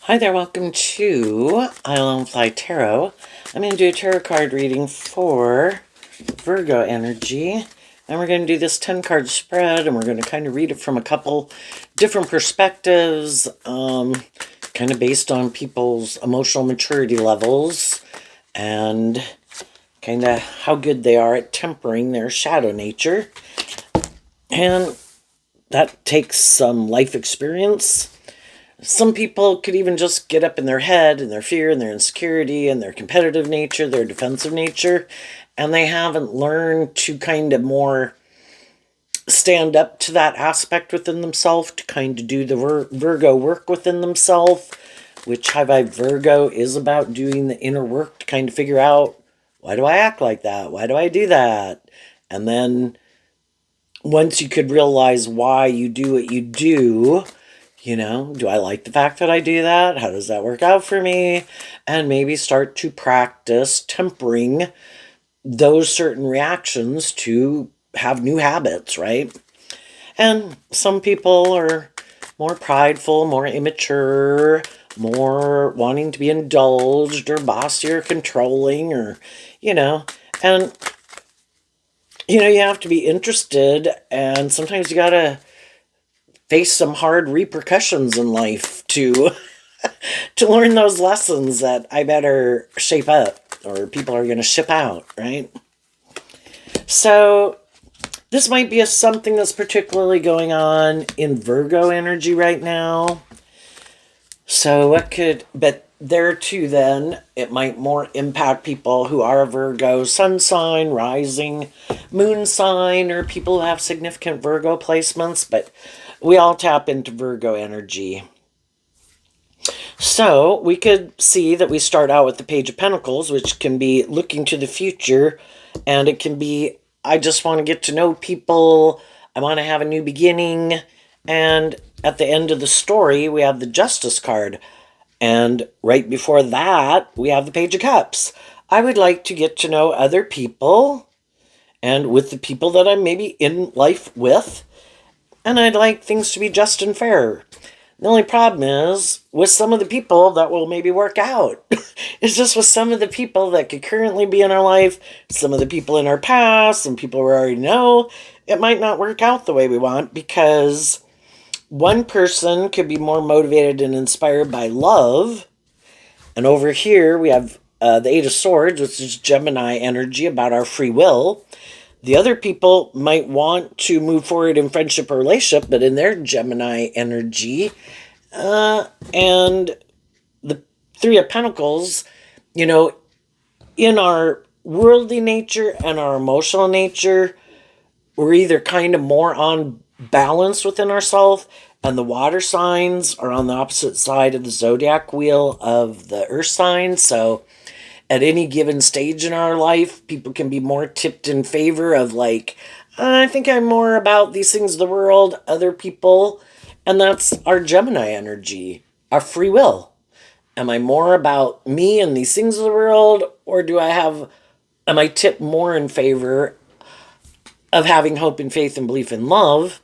Hi there, welcome to Island Fly Tarot. I'm going to do a tarot card reading for Virgo energy. And we're going to do this 10 card spread, and we're going to kind of read it from a couple different perspectives, kind of based on people's emotional maturity levels and kind of how good they are at tempering their shadow nature. And that takes some life experience. Some people could even just get up in their head and their fear and their insecurity and their competitive nature, their defensive nature, and they haven't learned to kind of more stand up to that aspect within themselves, to kind of do the Virgo work within themselves, which High Vibe Virgo is about doing the inner work to kind of figure out, why do I act like that? Why do I do that? And then once you could realize why you do what you do, do I like the fact that I do that? How does that work out for me? And maybe start to practice tempering those certain reactions to have new habits, right? And some people are more prideful, more immature, more wanting to be indulged or bossy or controlling or, and, you have to be interested, and sometimes you gotta face some hard repercussions in life to to learn those lessons that I better shape up or people are going to ship out, right? So this might be something that's particularly going on in Virgo energy right now. So but there too then, it might more impact people who are Virgo sun sign, rising, moon sign, or people who have significant Virgo placements, but we all tap into Virgo energy. So we could see that we start out with the Page of Pentacles, which can be looking to the future, and it can be, I just want to get to know people, I want to have a new beginning, and at the end of the story, we have the Justice card, and right before that, we have the Page of Cups. I would like to get to know other people, and with the people that I'm maybe in life with, and I'd like things to be just and fair. The only problem is with some of the people that will maybe work out. It's just with some of the people that could currently be in our life, some of the people in our past, some people we already know, it might not work out the way we want because one person could be more motivated and inspired by love. And over here we have the Eight of Swords, which is Gemini energy about our free will. The other people might want to move forward in friendship or relationship, but in their Gemini energy. And the Three of Pentacles, in our worldly nature and our emotional nature, we're either kind of more on balance within ourselves, and the water signs are on the opposite side of the zodiac wheel of the earth signs. So at any given stage in our life, people can be more tipped in favor of like, I think I'm more about these things of the world, other people, and that's our Gemini energy, our free will. Am I more about me and these things of the world, or am I tipped more in favor of having hope and faith and belief in love?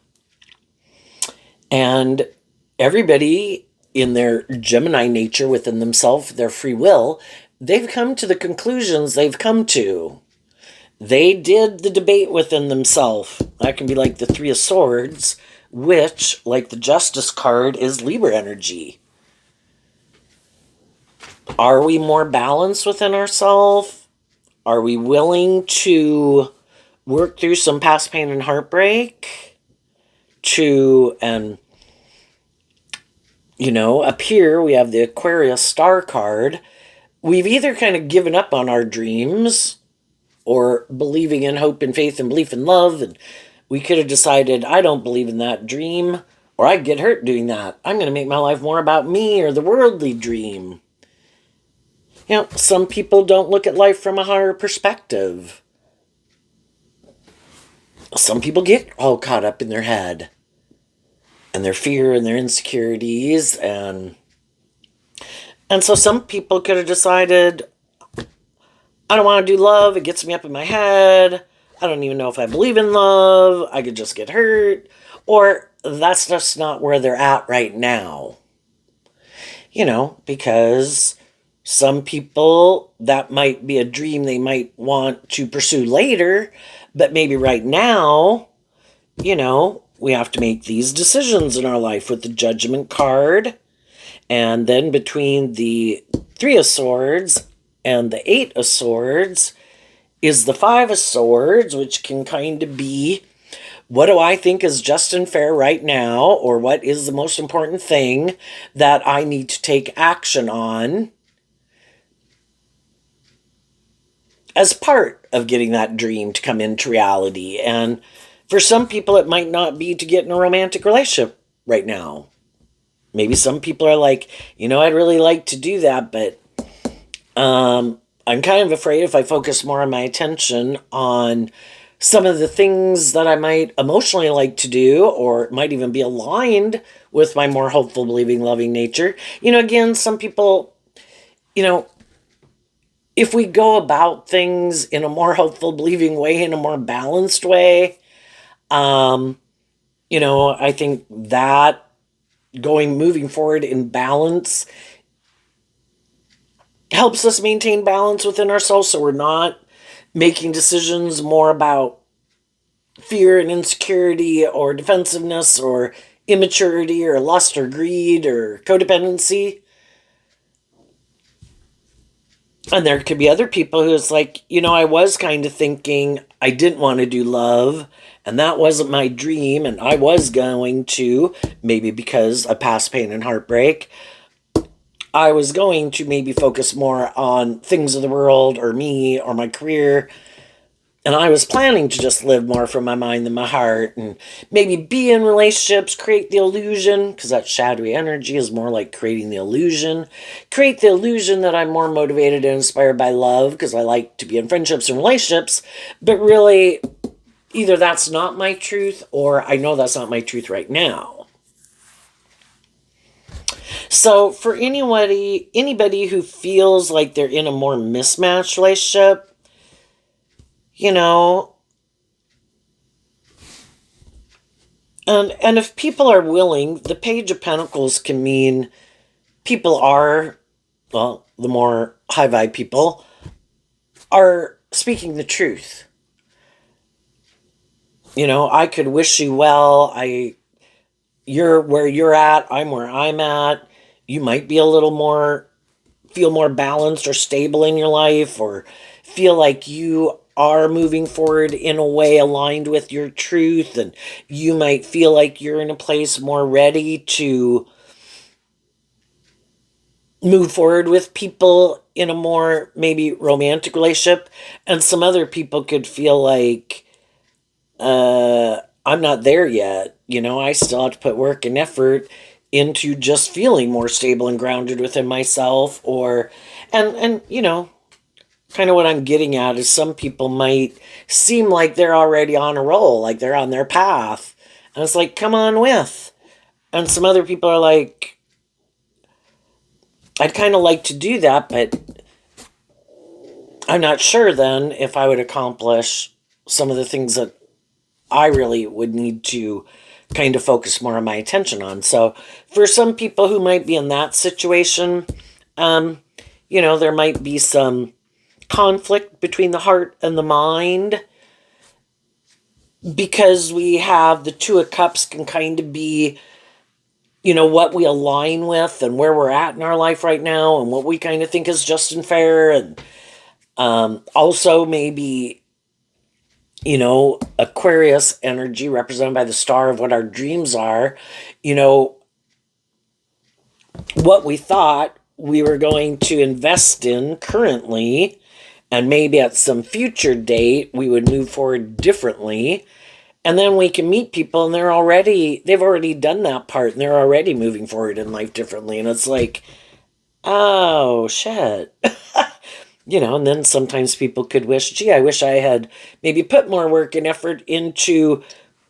And everybody in their Gemini nature within themselves, their free will, they've come to the conclusions they've come to. They did the debate within themselves. That can be like the Three of Swords, which, like the Justice card, is Libra energy. Are we more balanced within ourselves? Are we willing to work through some past pain and heartbreak? Up here we have the Aquarius star card. We've either kind of given up on our dreams or believing in hope and faith and belief in love, and we could have decided, I don't believe in that dream, or I get hurt doing that. I'm going to make my life more about me or the worldly dream. Some people don't look at life from a higher perspective. Some people get all caught up in their head and their fear and their insecurities, and so some people could have decided, I don't want to do love, it gets me up in my head, I don't even know if I believe in love, I could just get hurt, or that's just not where they're at right now. because some people, that might be a dream they might want to pursue later, but maybe right now, we have to make these decisions in our life with the Judgment card. And then between the Three of Swords and the Eight of Swords is the Five of Swords, which can kind of be, what do I think is just and fair right now, or what is the most important thing that I need to take action on as part of getting that dream to come into reality. And for some people, it might not be to get in a romantic relationship right now. Maybe some people are like, I'd really like to do that, but I'm kind of afraid if I focus more of my attention on some of the things that I might emotionally like to do, or might even be aligned with my more hopeful, believing, loving nature. Again, some people, if we go about things in a more hopeful, believing way, in a more balanced way, I think that moving forward in balance helps us maintain balance within ourselves, so we're not making decisions more about fear and insecurity or defensiveness or immaturity or lust or greed or codependency. And there could be other people who's like, I was kind of thinking I didn't want to do love, and that wasn't my dream, and I was going to, maybe because of past pain and heartbreak, I was going to maybe focus more on things of the world or me or my career. And I was planning to just live more from my mind than my heart, and maybe be in relationships, create the illusion, because that shadowy energy is more like creating the illusion. Create the illusion that I'm more motivated and inspired by love, because I like to be in friendships and relationships. But really, either that's not my truth, or I know that's not my truth right now. So for anybody who feels like they're in a more mismatched relationship, and if people are willing, the Page of Pentacles can mean people are, well, the more high vibe people are speaking the truth. I could wish you well. You're where you're at. I'm where I'm at. You might be a little more, feel more balanced or stable in your life, or feel like you are moving forward in a way aligned with your truth, and you might feel like you're in a place more ready to move forward with people in a more maybe romantic relationship. And some other people could feel like, I'm not there yet. I still have to put work and effort into just feeling more stable and grounded within myself. Or and kind of what I'm getting at is some people might seem like they're already on a roll, like they're on their path, and it's like, come on with. And some other people are like, I'd kind of like to do that, but I'm not sure then if I would accomplish some of the things that I really would need to kind of focus more of my attention on. So for some people who might be in that situation, there might be some conflict between the heart and the mind, because we have the Two of Cups can kind of be, what we align with and where we're at in our life right now, and what we kind of think is just and fair. And also maybe, Aquarius energy represented by the star of what our dreams are, what we thought we were going to invest in currently, and maybe at some future date we would move forward differently. And then we can meet people and they've already done that part, and they're already moving forward in life differently. And it's like, oh shit. And then sometimes people could wish, gee, I wish I had maybe put more work and effort into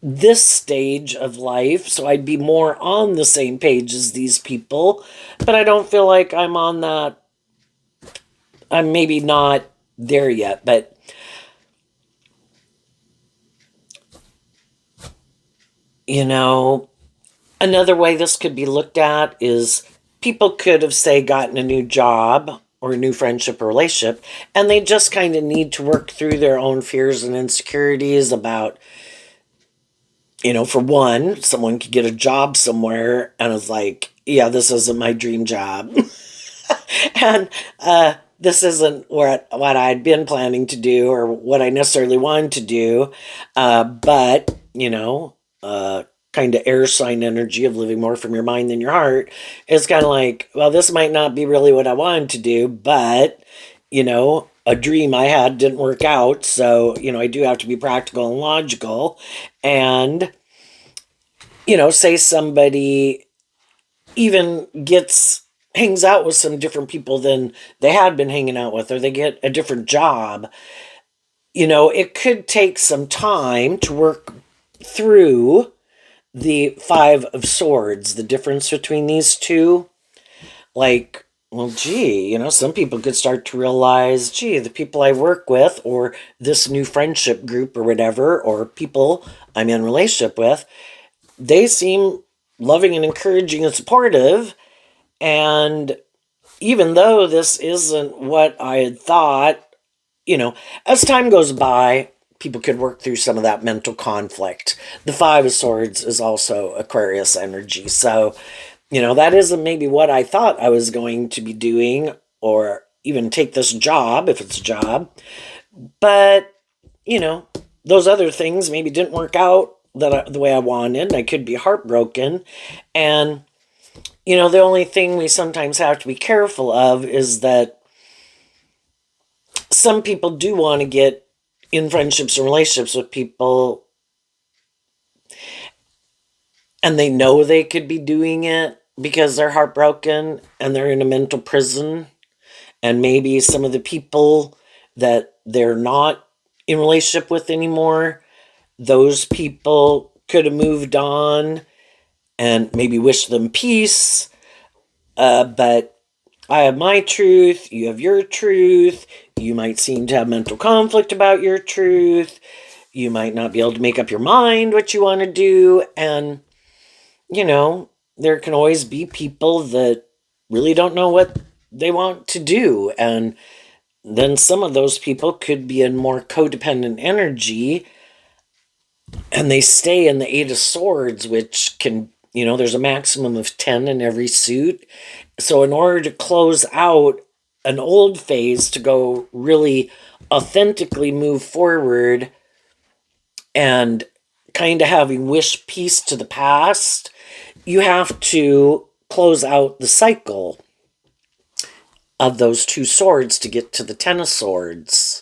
this stage of life, so I'd be more on the same page as these people. But I don't feel like I'm on that. I'm maybe not there yet, but another way this could be looked at is people could have, say, gotten a new job or a new friendship or relationship, and they just kind of need to work through their own fears and insecurities about, for one, someone could get a job somewhere and is like, yeah, this isn't my dream job. And this isn't what I'd been planning to do or what I necessarily wanted to do. But, kind of air sign energy of living more from your mind than your heart is kind of like, well, this might not be really what I wanted to do, but, a dream I had didn't work out. So, I do have to be practical and logical. And, say somebody even hangs out with some different people than they had been hanging out with, or they get a different job, it could take some time to work through the Five of Swords, the difference between these two. Like, well, gee, some people could start to realize, gee, the people I work with, or this new friendship group or whatever, or people I'm in relationship with, they seem loving and encouraging and supportive. And even though this isn't what I had thought, as time goes by, people could work through some of that mental conflict. The Five of Swords is also Aquarius energy. So, that isn't maybe what I thought I was going to be doing, or even take this job if it's a job. But, those other things maybe didn't work out the way I wanted. I could be heartbroken. And, the only thing we sometimes have to be careful of is that some people do want to get in friendships and relationships with people, and they know they could be doing it because they're heartbroken and they're in a mental prison. And maybe some of the people that they're not in relationship with anymore, those people could have moved on and maybe wish them peace. But I have my truth, you have your truth. You might seem to have mental conflict about your truth. You might not be able to make up your mind what you want to do. And, there can always be people that really don't know what they want to do. And then some of those people could be in more codependent energy, and they stay in the Eight of Swords, which can, there's a maximum of 10 in every suit. So in order to close out an old phase, to go really authentically move forward and kind of having wish peace to the past, you have to close out the cycle of those two swords to get to the Ten of Swords.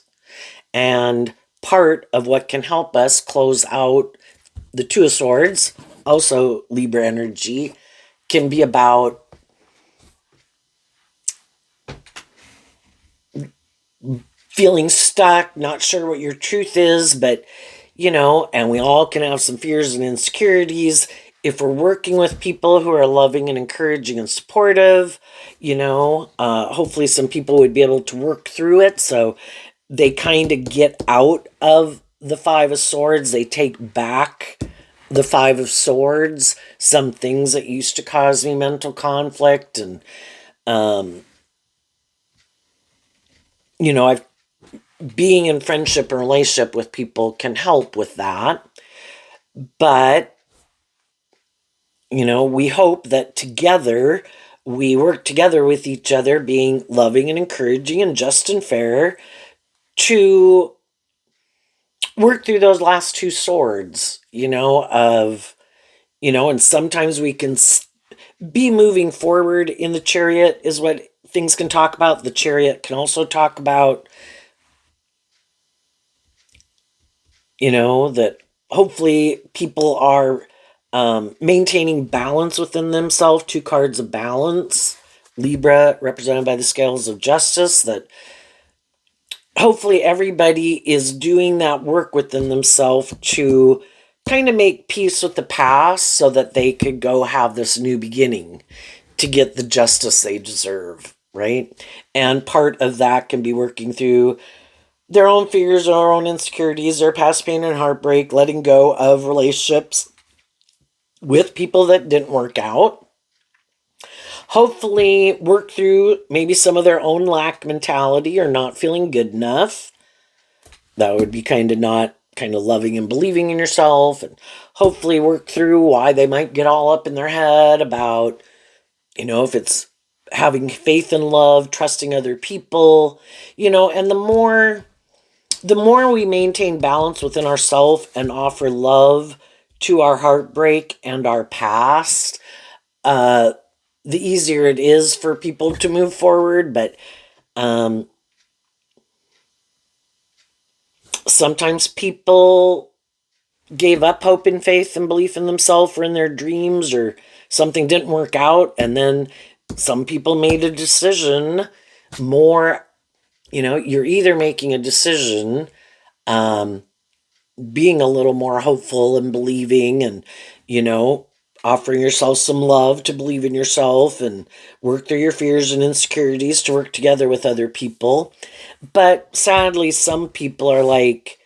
And part of what can help us close out the Two of Swords, also Libra energy, can be about feeling stuck, not sure what your truth is, but, and we all can have some fears and insecurities. If we're working with people who are loving and encouraging and supportive, hopefully some people would be able to work through it. So they kind of get out of the Five of Swords. They take back the Five of Swords, some things that used to cause me mental conflict. And, I've being in friendship and relationship with people can help with that. But, we hope that together we work together with each other, being loving and encouraging and just and fair, to work through those last two swords, and sometimes we can be moving forward in the Chariot is what things can talk about. The Chariot can also talk about, that hopefully people are maintaining balance within themselves. Two cards of balance. Libra, represented by the scales of justice, that hopefully everybody is doing that work within themselves to kind of make peace with the past so that they could go have this new beginning to get the justice they deserve, right? And part of that can be working through their own fears, their own insecurities, their past pain and heartbreak, letting go of relationships with people that didn't work out. hopefully work through maybe some of their own lack mentality or not feeling good enough. That would be kind of not kind of loving and believing in yourself, and hopefully work through why they might get all up in their head about, if it's having faith and love, trusting other people, and the more we maintain balance within ourselves and offer love to our heartbreak and our past, the easier it is for people to move forward. But sometimes people gave up hope and faith and belief in themselves or in their dreams, or something didn't work out, and then some people made a decision more. You're either making a decision, being a little more hopeful and believing, and offering yourself some love to believe in yourself and work through your fears and insecurities to work together with other people. But sadly, some people are like,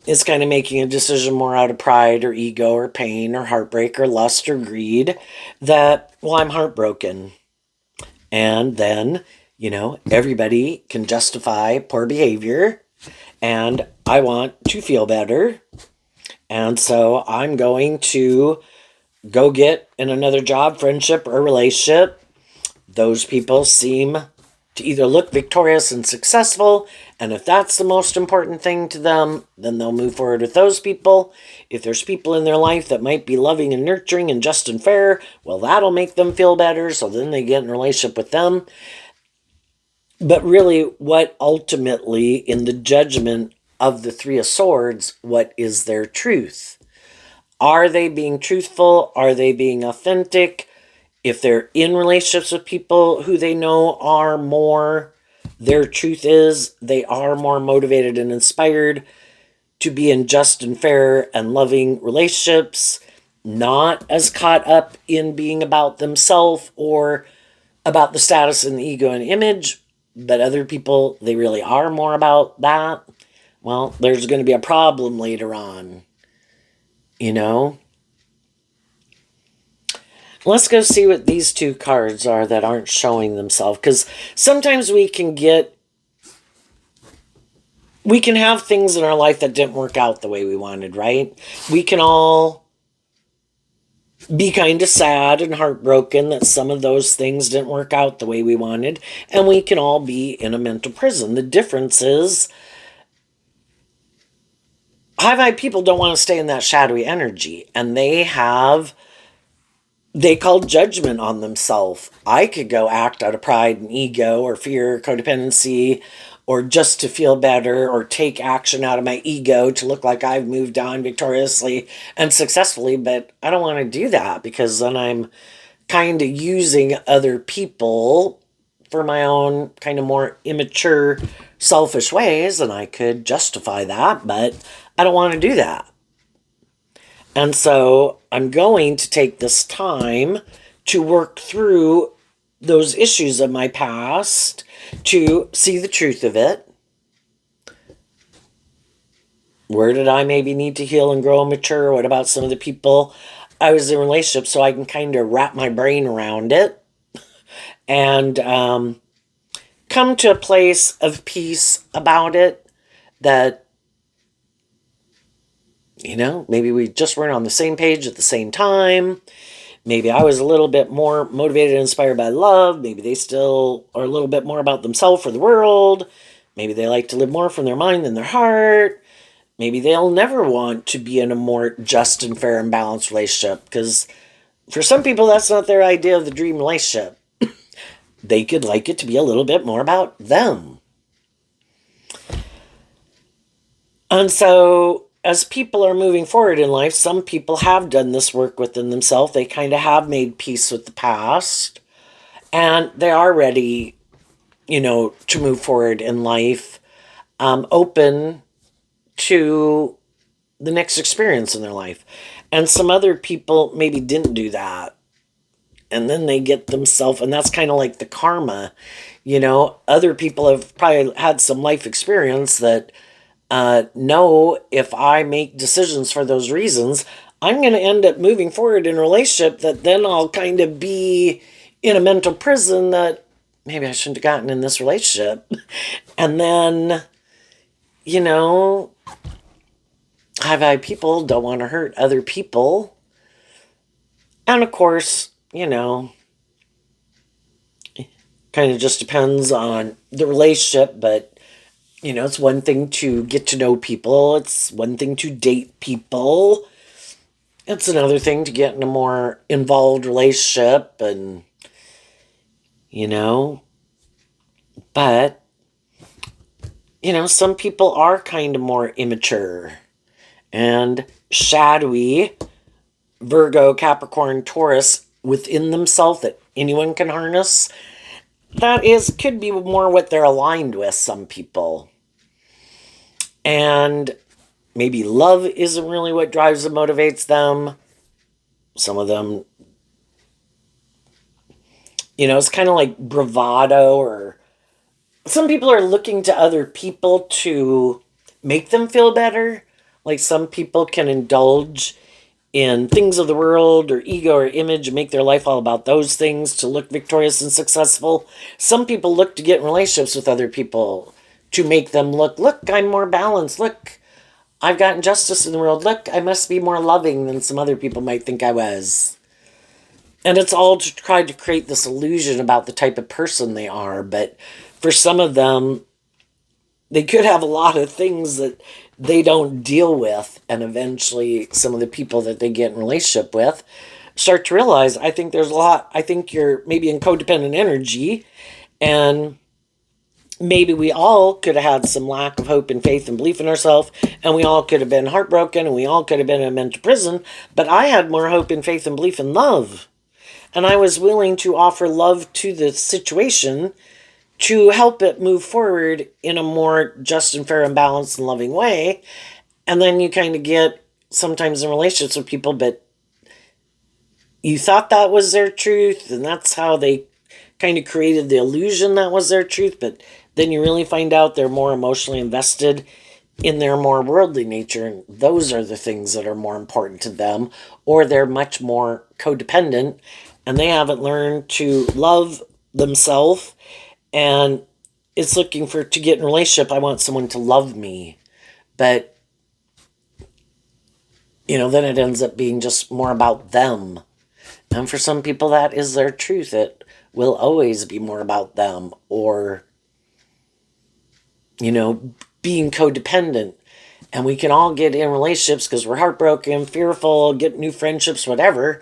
it's kind of making a decision more out of pride or ego or pain or heartbreak or lust or greed, that, well, I'm heartbroken. And then, everybody can justify poor behavior, and I want to feel better. And so I'm going to go get in another job, friendship, or relationship. Those people seem to either look victorious and successful, and if that's the most important thing to them, then they'll move forward with those people. If there's people in their life that might be loving and nurturing and just and fair, well, that'll make them feel better, so then they get in a relationship with them. But really, what ultimately, in the judgment of the Three of Swords, what is their truth? Are they being truthful? Are they being authentic? If they're in relationships with people who they know are more, their truth is they are more motivated and inspired to be in just and fair and loving relationships, not as caught up in being about themselves or about the status and the ego and image, but other people, they really are more about that. Well, there's going to be a problem later on, Let's go see what these two cards are that aren't showing themselves, because sometimes we can have things in our life that didn't work out the way we wanted, right? We can all be kind of sad and heartbroken that some of those things didn't work out the way we wanted, and we can all be in a mental prison. The difference is, high vibe people don't want to stay in that shadowy energy, and they call judgment on themselves. I could go act out of pride and ego or fear, codependency, or just to feel better, or take action out of my ego to look like I've moved on victoriously and successfully. But I don't want to do that, because then I'm kind of using other people for my own kind of more immature, selfish ways, and I could justify that, but I don't want to do that. And so I'm going to take this time to work through those issues of my past, to see the truth of it. Where did I maybe need to heal and grow and mature? What about some of the people I was in relationships, so I can kind of wrap my brain around it and come to a place of peace about it, that maybe we just weren't on the same page at the same time. Maybe I was a little bit more motivated and inspired by love. Maybe they still are a little bit more about themselves or the world. Maybe they like to live more from their mind than their heart. Maybe they'll never want to be in a more just and fair and balanced relationship, because for some people, that's not their idea of the dream relationship. They could like it to be a little bit more about them. And so, as people are moving forward in life, some people have done this work within themselves. They kind of have made peace with the past, and they are ready, to move forward in life, open to the next experience in their life. And some other people maybe didn't do that, and then they get themselves, and that's kind of like the karma. Other people have probably had some life experience that know, if I make decisions for those reasons, I'm going to end up moving forward in a relationship that then I'll kind of be in a mental prison that maybe I shouldn't have gotten in this relationship. And then, you know, high vibe people don't want to hurt other people. And of course, kind of just depends on the relationship, but it's one thing to get to know people, it's one thing to date people, it's another thing to get in a more involved relationship, and you know, but some people are kind of more immature and shadowy, Virgo, Capricorn, Taurus within themselves that anyone can harness. That could be more what they're aligned with, some people. And maybe love isn't really what drives and motivates them. Some of them, it's kind of like bravado, or some people are looking to other people to make them feel better. Like some people can indulge in things of the world or ego or image and make their life all about those things to look victorious and successful. Some people look to get in relationships with other people to make them look, I'm more balanced. Look, I've gotten justice in the world. Look, I must be more loving than some other people might think I was. And it's all to try to create this illusion about the type of person they are. But for some of them, they could have a lot of things that they don't deal with. And eventually, some of the people that they get in relationship with start to realize, I think there's a lot. I think you're maybe in codependent energy. And maybe we all could have had some lack of hope and faith and belief in ourselves, and we all could have been heartbroken, and we all could have been in a mental prison, but I had more hope and faith and belief in love. And I was willing to offer love to the situation to help it move forward in a more just and fair and balanced and loving way. And then you kind of get sometimes in relationships with people, but you thought that was their truth, and that's how they kind of created the illusion that was their truth, but then you really find out they're more emotionally invested in their more worldly nature, and those are the things that are more important to them, or they're much more codependent, and they haven't learned to love themselves, and it's looking to get in a relationship, I want someone to love me, but, then it ends up being just more about them. And for some people, that is their truth. It will always be more about them, or being codependent. And we can all get in relationships because we're heartbroken, fearful, get new friendships, whatever.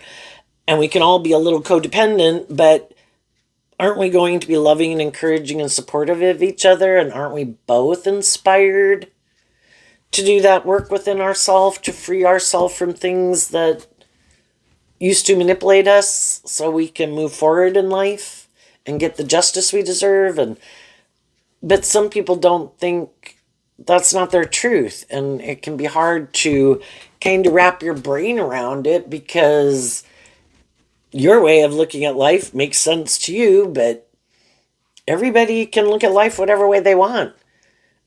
And we can all be a little codependent, but aren't we going to be loving and encouraging and supportive of each other? And aren't we both inspired to do that work within ourselves, to free ourselves from things that used to manipulate us so we can move forward in life and get the justice we deserve? But some people don't think that's not their truth, and it can be hard to kind of wrap your brain around it because your way of looking at life makes sense to you, but everybody can look at life whatever way they want.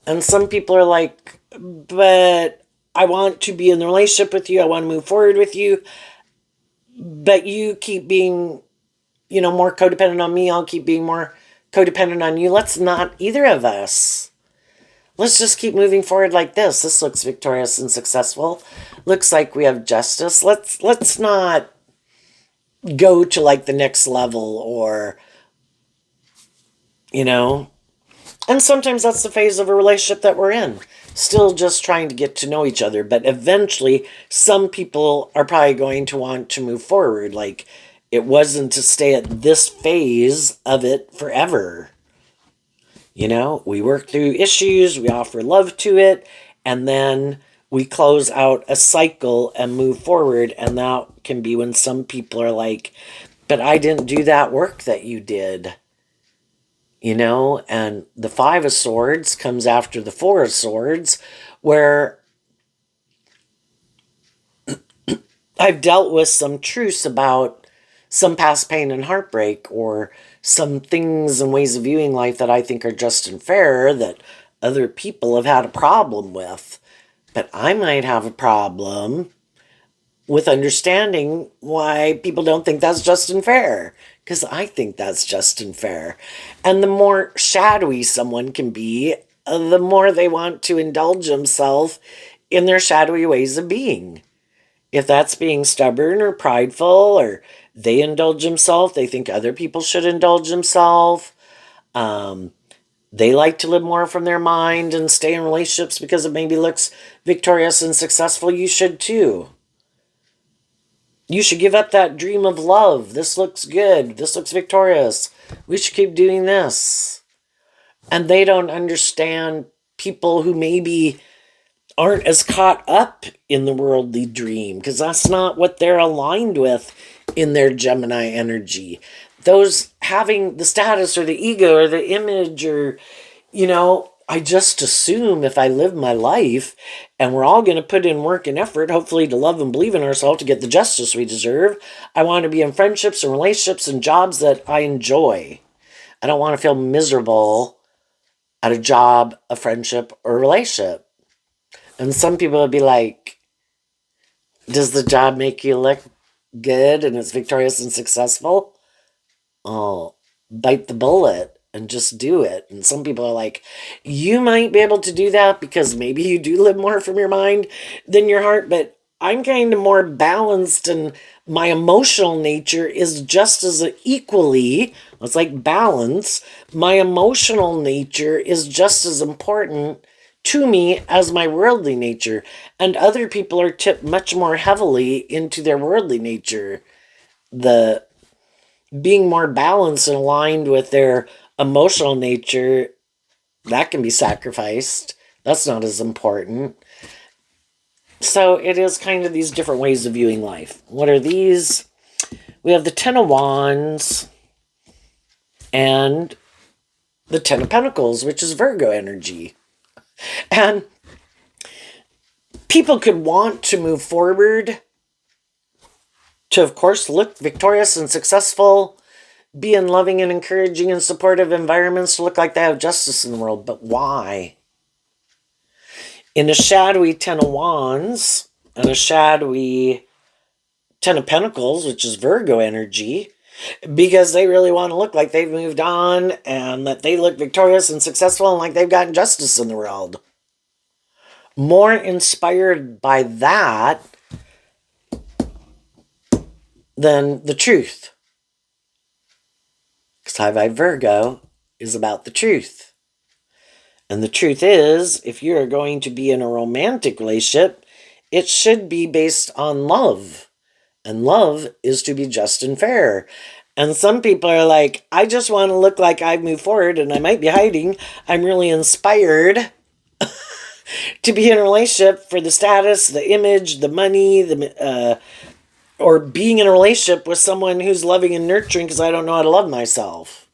And some people are like, but I want to be in the relationship with you, I want to move forward with you, but you keep being, more codependent on me, I'll keep being more codependent on you. Let's not, either of us. Let's just keep moving forward like this. This looks victorious and successful. Looks like we have justice. Let's not go to like the next level, or and sometimes that's the phase of a relationship that we're in. Still just trying to get to know each other, but eventually some people are probably going to want to move forward. Like, it wasn't to stay at this phase of it forever. We work through issues, we offer love to it, and then we close out a cycle and move forward. And that can be when some people are like, but I didn't do that work that you did. And the Five of Swords comes after the Four of Swords, where I've dealt with some truths about some past pain and heartbreak, or some things and ways of viewing life that I think are just and fair that other people have had a problem with. But I might have a problem with understanding why people don't think that's just and fair. Because I think that's just and fair. And the more shadowy someone can be, the more they want to indulge themselves in their shadowy ways of being. If that's being stubborn or prideful, or they indulge themselves, they think other people should indulge themselves. They like to live more from their mind and stay in relationships because it maybe looks victorious and successful. You should too. You should give up that dream of love. This looks good. This looks victorious. We should keep doing this. And they don't understand people who maybe aren't as caught up in the worldly dream, because that's not what they're aligned with in their Gemini energy. Those having the status or the ego or the image, or, I just assume if I live my life and we're all going to put in work and effort, hopefully to love and believe in ourselves to get the justice we deserve, I want to be in friendships and relationships and jobs that I enjoy. I don't want to feel miserable at a job, a friendship, or a relationship. And some people will be like, does the job make you look good and it's victorious and successful? Oh, bite the bullet and just do it. And some people are like, you might be able to do that because maybe you do live more from your mind than your heart, but I'm kind of more balanced, and my emotional nature is just as equally, it's like balance. My emotional nature is just as important to me as my worldly nature. And other people are tipped much more heavily into their worldly nature. The being more balanced and aligned with their emotional nature, that can be sacrificed. That's not as important. So it is kind of these different ways of viewing life. What are these? We have the Ten of Wands and the Ten of Pentacles, which is Virgo energy. And people could want to move forward to, of course, look victorious and successful, be in loving and encouraging and supportive environments, to look like they have justice in the world. But why? In a shadowy Ten of Wands and a shadowy Ten of Pentacles, which is Virgo energy, because they really want to look like they've moved on and that they look victorious and successful and like they've gotten justice in the world. More inspired by that than the truth. Because High Vibe Virgo is about the truth. And the truth is, if you're going to be in a romantic relationship, it should be based on love. And love is to be just and fair. And some people are like, I just want to look like I've moved forward, and I might be hiding. I'm really inspired to be in a relationship for the status, the image, the money, or being in a relationship with someone who's loving and nurturing because I don't know how to love myself.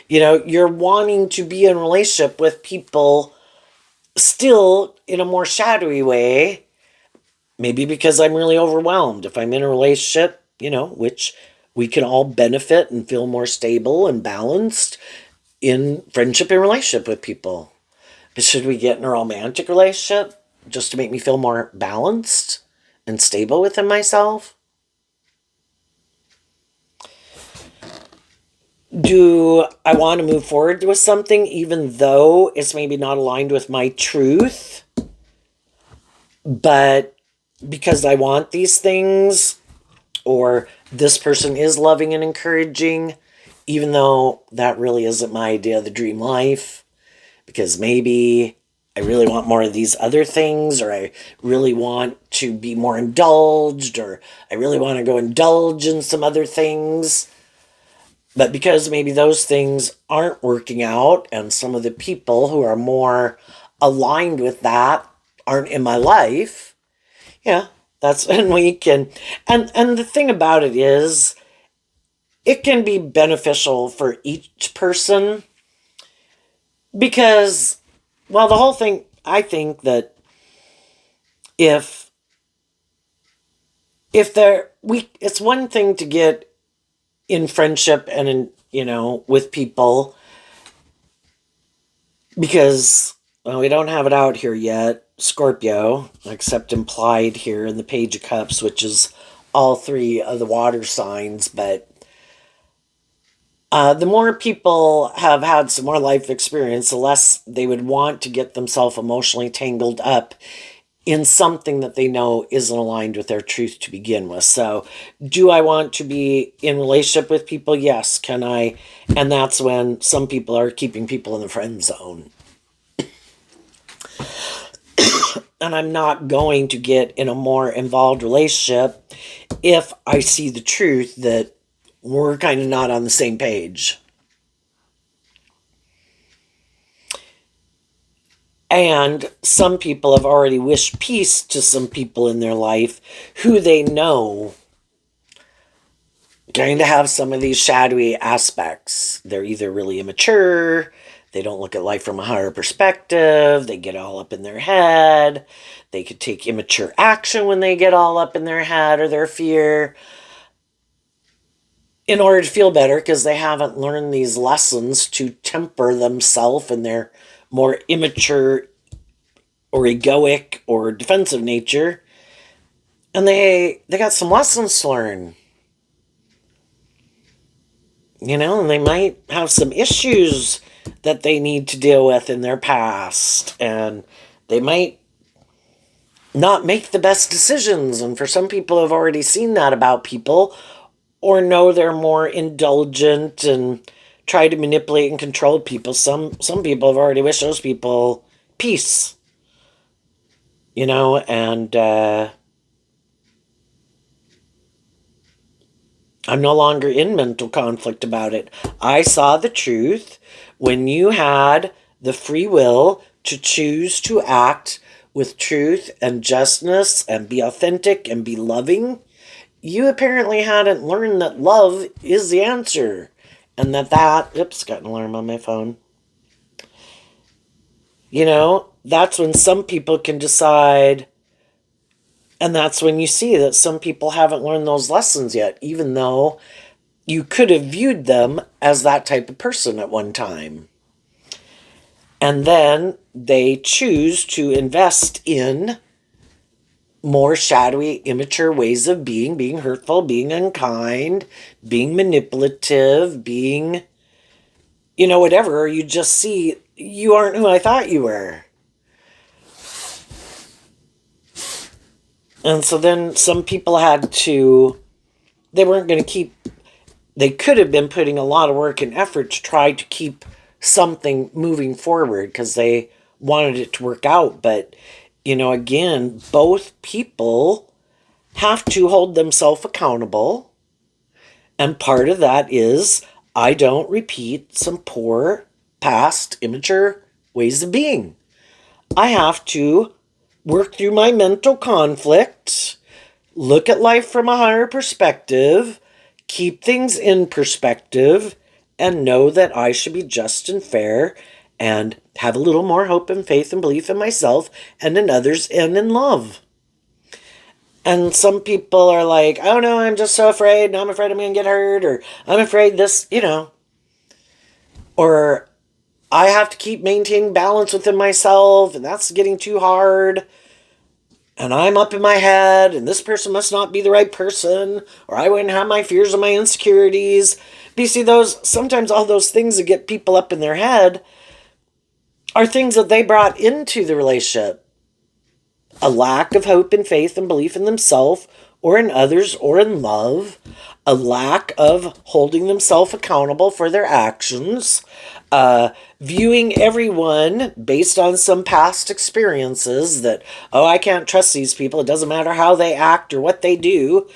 You're wanting to be in a relationship with people still in a more shadowy way, maybe because I'm really overwhelmed. If I'm in a relationship, which we can all benefit and feel more stable and balanced in friendship and relationship with people. But should we get in a romantic relationship just to make me feel more balanced and stable within myself? Do I want to move forward with something even though it's maybe not aligned with my truth, but because I want these things, or this person is loving and encouraging, even though that really isn't my idea of the dream life, because maybe I really want more of these other things, or I really want to be more indulged, or I really want to go indulge in some other things. But because maybe those things aren't working out, and some of the people who are more aligned with that aren't in my life, that's when we can. And the thing about it is, it can be beneficial for each person, because, well, the whole thing, I think that if it's one thing to get in friendship and with people, because we don't have it out here yet, Scorpio, except implied here in the Page of Cups, which is all three of the water signs. But the more people have had some more life experience, the less they would want to get themselves emotionally tangled up in something that they know isn't aligned with their truth to begin with. So, do I want to be in relationship with people? Yes. Can I? And that's when some people are keeping people in the friend zone. And I'm not going to get in a more involved relationship if I see the truth that we're kind of not on the same page. And some people have already wished peace to some people in their life who they know going to have some of these shadowy aspects. They're either really immature, they don't look at life from a higher perspective, they get all up in their head, they could take immature action when they get all up in their head or their fear in order to feel better because they haven't learned these lessons to temper themselves and their more immature or egoic or defensive nature. And they got some lessons to learn. And they might have some issues that they need to deal with in their past. And they might not make the best decisions. And for some people have already seen that about people or know they're more indulgent and try to manipulate and control people. Some people have already wished those people peace. And I'm no longer in mental conflict about it. I saw the truth when you had the free will to choose to act with truth and justness and be authentic and be loving. You apparently hadn't learned that love is the answer. And oops, got an alarm on my phone. That's when some people can decide. And that's when you see that some people haven't learned those lessons yet, even though you could have viewed them as that type of person at one time. And then they choose to invest in more shadowy, immature ways of being hurtful, being unkind, being manipulative, being, whatever. Or you just see you aren't who I thought you were. And so then some people they weren't going to they could have been putting a lot of work and effort to try to keep something moving forward because they wanted it to work out. But, again, both people have to hold themselves accountable. And part of that is I don't repeat some poor, past, immature ways of being. I have to work through my mental conflict, look at life from a higher perspective, keep things in perspective, and know that I should be just and fair and have a little more hope and faith and belief in myself and in others and in love. And some people are like, oh no, I'm just so afraid, and I'm afraid I'm going to get hurt, or I'm afraid this, or I have to keep maintaining balance within myself, and that's getting too hard. And I'm up in my head, and this person must not be the right person, or I wouldn't have my fears and my insecurities. But you see, sometimes all those things that get people up in their head are things that they brought into the relationship. A lack of hope and faith and belief in themselves, or in others, or in love. A lack of holding themselves accountable for their actions. Viewing everyone based on some past experiences that, oh, I can't trust these people. It doesn't matter how they act or what they do,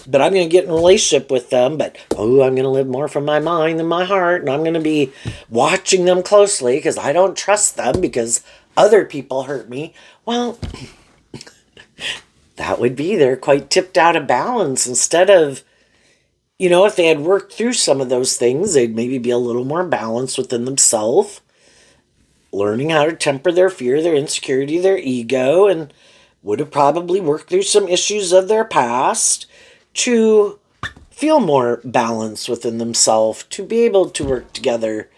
but I'm going to get in a relationship with them. But, oh, I'm going to live more from my mind than my heart. And I'm going to be watching them closely because I don't trust them because other people hurt me. Well, that would be they're quite tipped out of balance. Instead of, if they had worked through some of those things, they'd maybe be a little more balanced within themselves, learning how to temper their fear, their insecurity, their ego, and would have probably worked through some issues of their past to feel more balanced within themselves, to be able to work together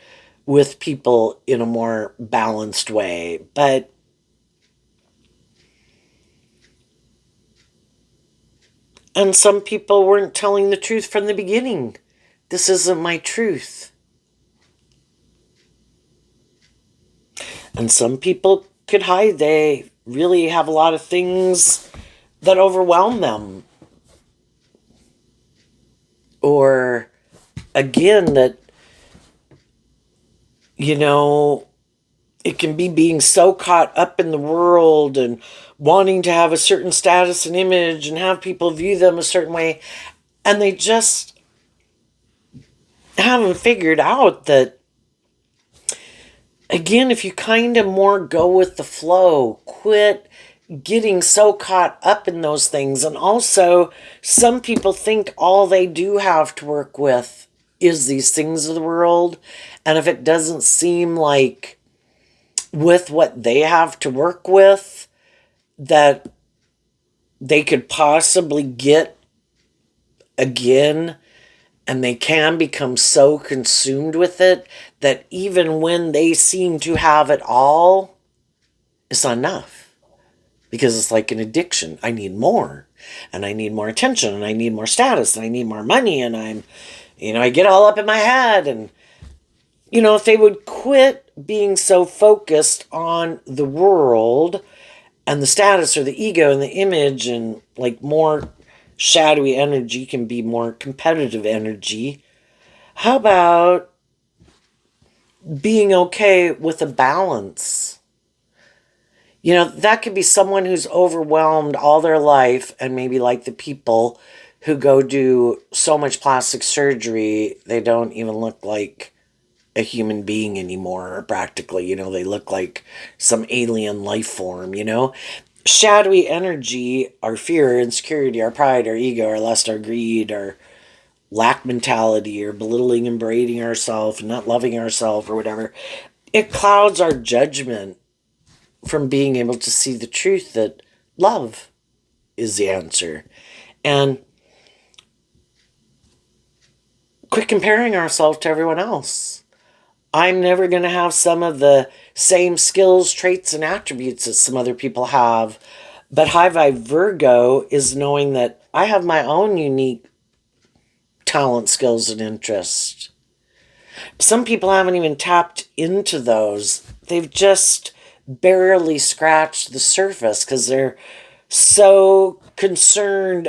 with people in a more balanced way. But And some people weren't telling the truth from the beginning. This isn't my truth. And some people could hide. They really have a lot of things that overwhelm them. Or, again, that, you know, it can be being so caught up in the world and wanting to have a certain status and image and have people view them a certain way. And they just haven't figured out that, again, if you kind of more go with the flow, quit getting so caught up in those things. And also, some people think all they do have to work with is these things of the world. And if it doesn't seem like with what they have to work with, that they could possibly get again, and they can become so consumed with it that even when they seem to have it all, it's not enough. Because it's like an addiction. I need more. And I need more attention. And I need more status. And I need more money. And I get all up in my head. And, if they would quit being so focused on the world and the status or the ego and the image, and like more shadowy energy can be more competitive energy. How about being okay with a balance? That could be someone who's overwhelmed all their life, and maybe like the people who go do so much plastic surgery, they don't even look like a human being anymore, practically. They look like some alien life form. Shadowy energy, our fear, insecurity, our pride, our ego, our lust, our greed, our lack mentality, or belittling and berating ourselves, not loving ourselves, or whatever. It clouds our judgment from being able to see the truth that love is the answer. And quit comparing ourselves to everyone else. I'm never going to have some of the same skills, traits, and attributes that some other people have. But High Vibe Virgo is knowing that I have my own unique talent, skills, and interests. Some people haven't even tapped into those. They've just barely scratched the surface because they're so concerned,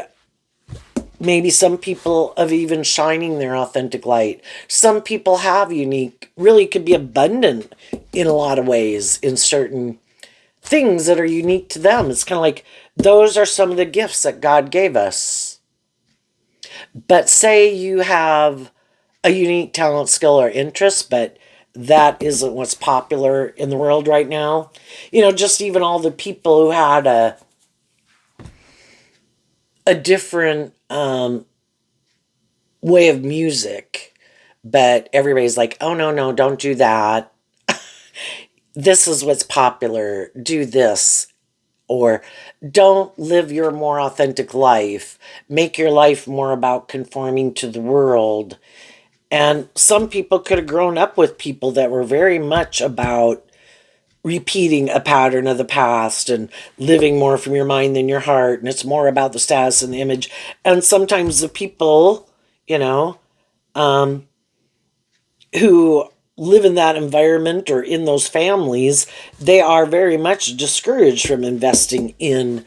maybe some people, of even shining their authentic light. Some people have unique, really could be abundant in a lot of ways in certain things that are unique to them. It's kind of like those are some of the gifts that God gave us. But say you have a unique talent, skill, or interest, but that isn't what's popular in the world right now. Just even all the people who had a different way of music, but everybody's like, oh, no, no, don't do that. This is what's popular. Do this. Or don't live your more authentic life. Make your life more about conforming to the world. And some people could have grown up with people that were very much about repeating a pattern of the past and living more from your mind than your heart. And it's more about the status and the image. And sometimes the people, who live in that environment or in those families, they are very much discouraged from investing in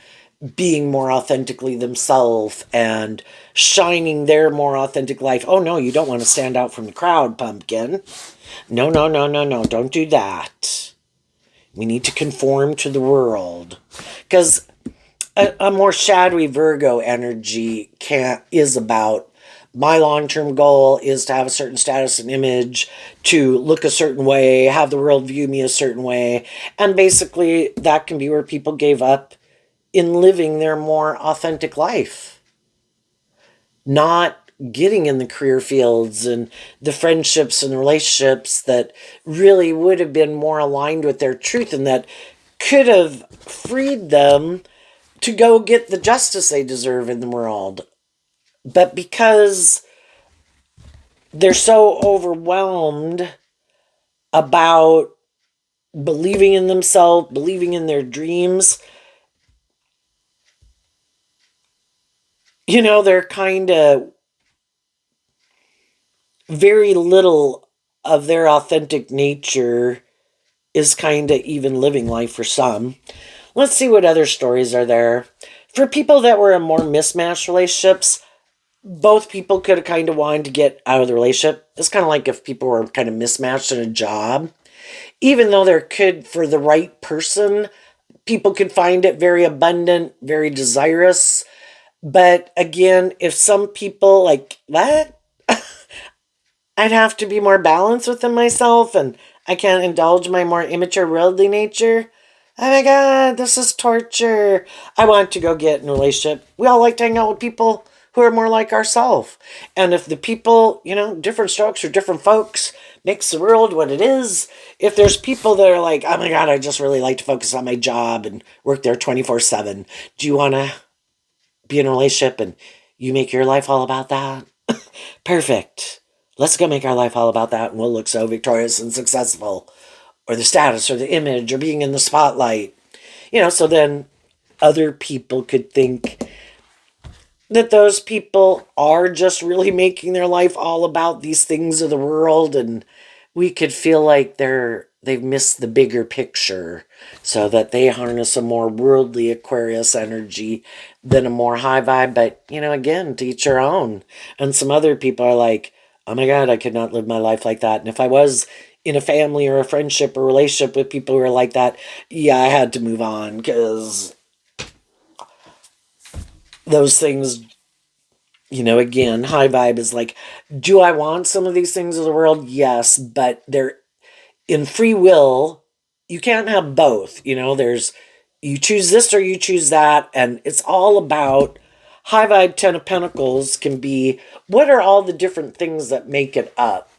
being more authentically themselves and shining their more authentic life. Oh, no, you don't want to stand out from the crowd, pumpkin. No, no, no, no, no, don't do that. We need to conform to the world. Because a more shadowy Virgo energy is about, my long-term goal is to have a certain status and image, to look a certain way, have the world view me a certain way. And basically, that can be where people gave up in living their more authentic life. Not getting in the career fields and the friendships and relationships that really would have been more aligned with their truth and that could have freed them to go get the justice they deserve in the world. But because they're so overwhelmed about believing in themselves, believing in their dreams, they're kind of very little of their authentic nature is kind of even living life for some. Let's see what other stories are there. For people that were in more mismatched relationships, both people could have kind of wanted to get out of the relationship. It's kind of like if people were kind of mismatched in a job. Even though there could, for the right person, people could find it very abundant, very desirous. But again, if some people like that, I'd have to be more balanced within myself and I can't indulge my more immature worldly nature. Oh my god, this is torture. I want to go get in a relationship. We all like to hang out with people who are more like ourselves. And if the people, different strokes for different folks makes the world what it is. If there's people that are like, oh my god, I just really like to focus on my job and work there 24/7. Do you want to be in a relationship and you make your life all about that? Perfect. Let's go make our life all about that and we'll look so victorious and successful. Or the status or the image or being in the spotlight. So then other people could think that those people are just really making their life all about these things of the world, and we could feel like they've missed the bigger picture, so that they harness a more worldly Aquarius energy than a more high vibe. But again, to each their own. And some other people are like, oh my god, I could not live my life like that. And if I was in a family or a friendship or relationship with people who are like that, yeah, I had to move on, because those things, again, high vibe is like, do I want some of these things of the world? Yes, but they're in free will. You can't have both. You choose this or you choose that, and it's all about high vibe. 10 of Pentacles can be, what are all the different things that make it up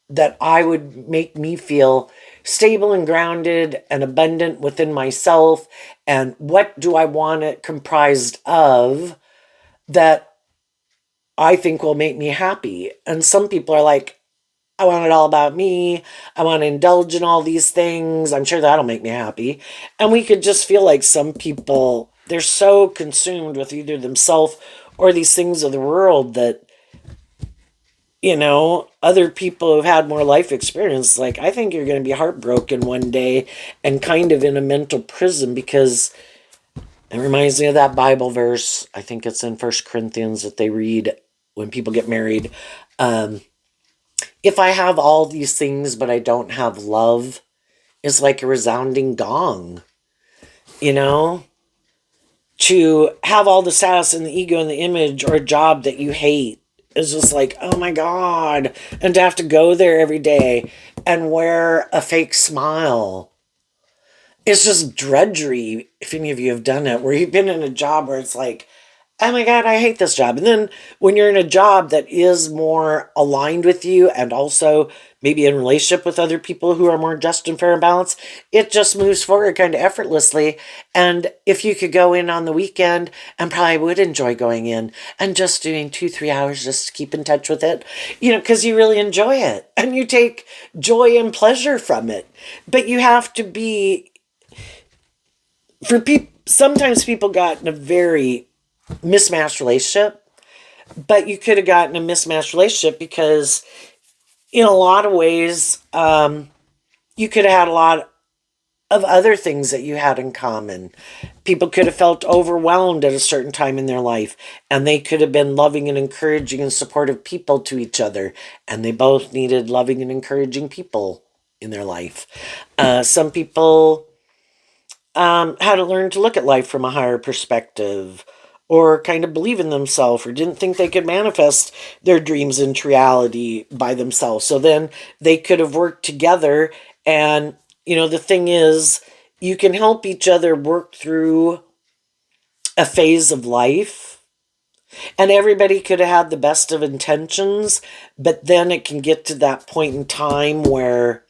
that I would make me feel stable and grounded and abundant within myself, and what do I want it comprised of that I think will make me happy. And some people are like, I want it all about me. I want to indulge in all these things. I'm sure that'll make me happy. And we could just feel like some people, they're so consumed with either themselves or these things of the world that, other people who've had more life experience, like, I think you're going to be heartbroken one day and kind of in a mental prison, because it reminds me of that Bible verse. I think it's in 1 Corinthians that they read when people get married. If I have all these things but I don't have love, it's like a resounding gong. You know? To have all the sass and the ego and the image, or a job that you hate, is just like, oh my god. And to have to go there every day and wear a fake smile. It's just drudgery, if any of you have done it, where you've been in a job where it's like, oh my god, I hate this job. And then when you're in a job that is more aligned with you, and also maybe in relationship with other people who are more just and fair and balanced, it just moves forward kind of effortlessly. And if you could go in on the weekend, and probably would enjoy going in and just doing 2-3 hours just to keep in touch with it, because you really enjoy it and you take joy and pleasure from it. But you have to be, for people, sometimes people got in a very mismatched relationship, but you could have gotten a mismatched relationship because in a lot of ways, you could have had a lot of other things that you had in common. People could have felt overwhelmed at a certain time in their life, and they could have been loving and encouraging and supportive people to each other, and they both needed loving and encouraging people in their life. Some people had to learn to look at life from a higher perspective, or kind of believe in themselves, or didn't think they could manifest their dreams into reality by themselves. So then they could have worked together. And, the thing is, you can help each other work through a phase of life. And everybody could have had the best of intentions, but then it can get to that point in time where,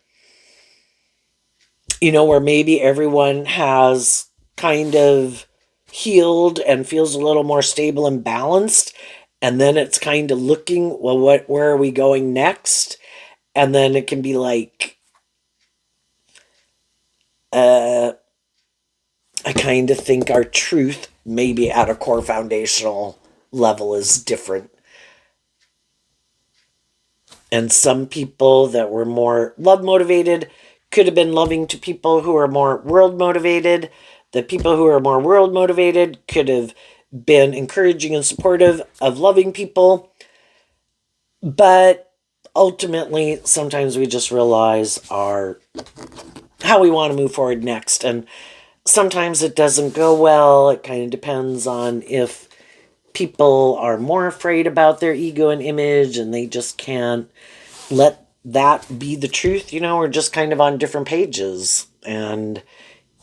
where maybe everyone has kind of healed and feels a little more stable and balanced. And then it's kind of looking, well, where are we going next? And then it can be like, I kind of think our truth may be at a core foundational level is different. And some people that were more love motivated could have been loving to people who are more world motivated. The people who are more world motivated could have been encouraging and supportive of loving people. But ultimately, sometimes we just realize how we want to move forward next. And sometimes it doesn't go well. It kind of depends on if people are more afraid about their ego and image and they just can't let that be the truth. We're just kind of on different pages. And,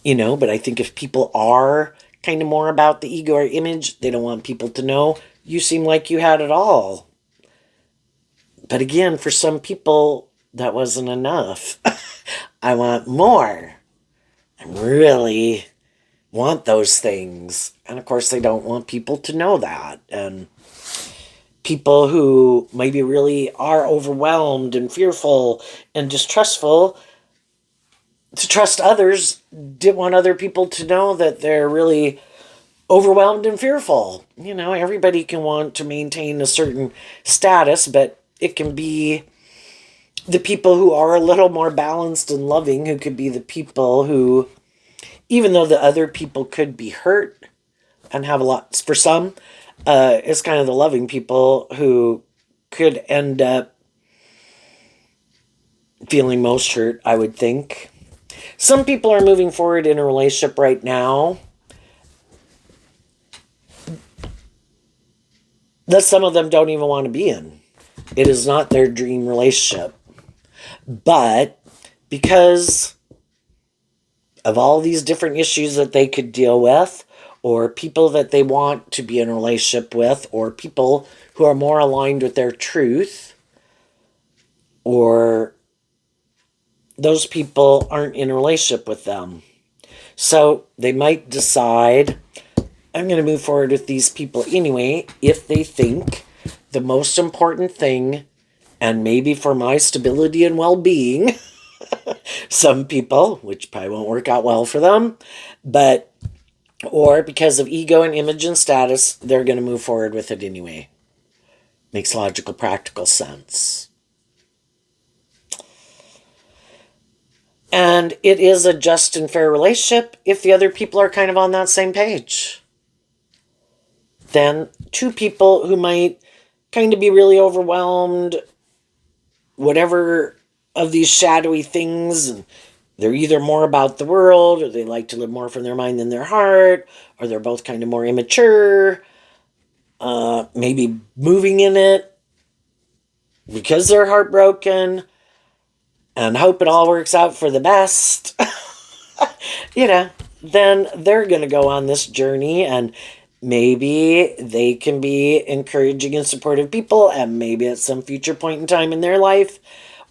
but I think if people are kind of more about the ego or image, they don't want people to know, you seem like you had it all. But again, for some people, that wasn't enough. I want more. I really want those things. And of course, they don't want people to know that. And people who maybe really are overwhelmed and fearful and distrustful to trust others didn't want other people to know that they're really overwhelmed and fearful. Everybody can want to maintain a certain status, but it can be the people who are a little more balanced and loving who could be the people who, even though the other people could be hurt and have a lot, for some, it's kind of the loving people who could end up feeling most hurt, I would think. Some people are moving forward in a relationship right now that some of them don't even want to be in. It is not their dream relationship. But because of all these different issues that they could deal with, or people that they want to be in a relationship with, or people who are more aligned with their truth, or those people aren't in a relationship with them. So they might decide, I'm going to move forward with these people anyway, if they think the most important thing, and maybe for my stability and well-being, some people, which probably won't work out well for them, but, or because of ego and image and status, they're going to move forward with it anyway. Makes logical, practical sense. And it is a just and fair relationship if the other people are kind of on that same page. Then two people who might kind of be really overwhelmed, whatever of these shadowy things, and they're either more about the world, or they like to live more from their mind than their heart, or they're both kind of more immature, maybe moving in it because they're heartbroken and hope it all works out for the best, then they're going to go on this journey, and maybe they can be encouraging and supportive people, and maybe at some future point in time in their life,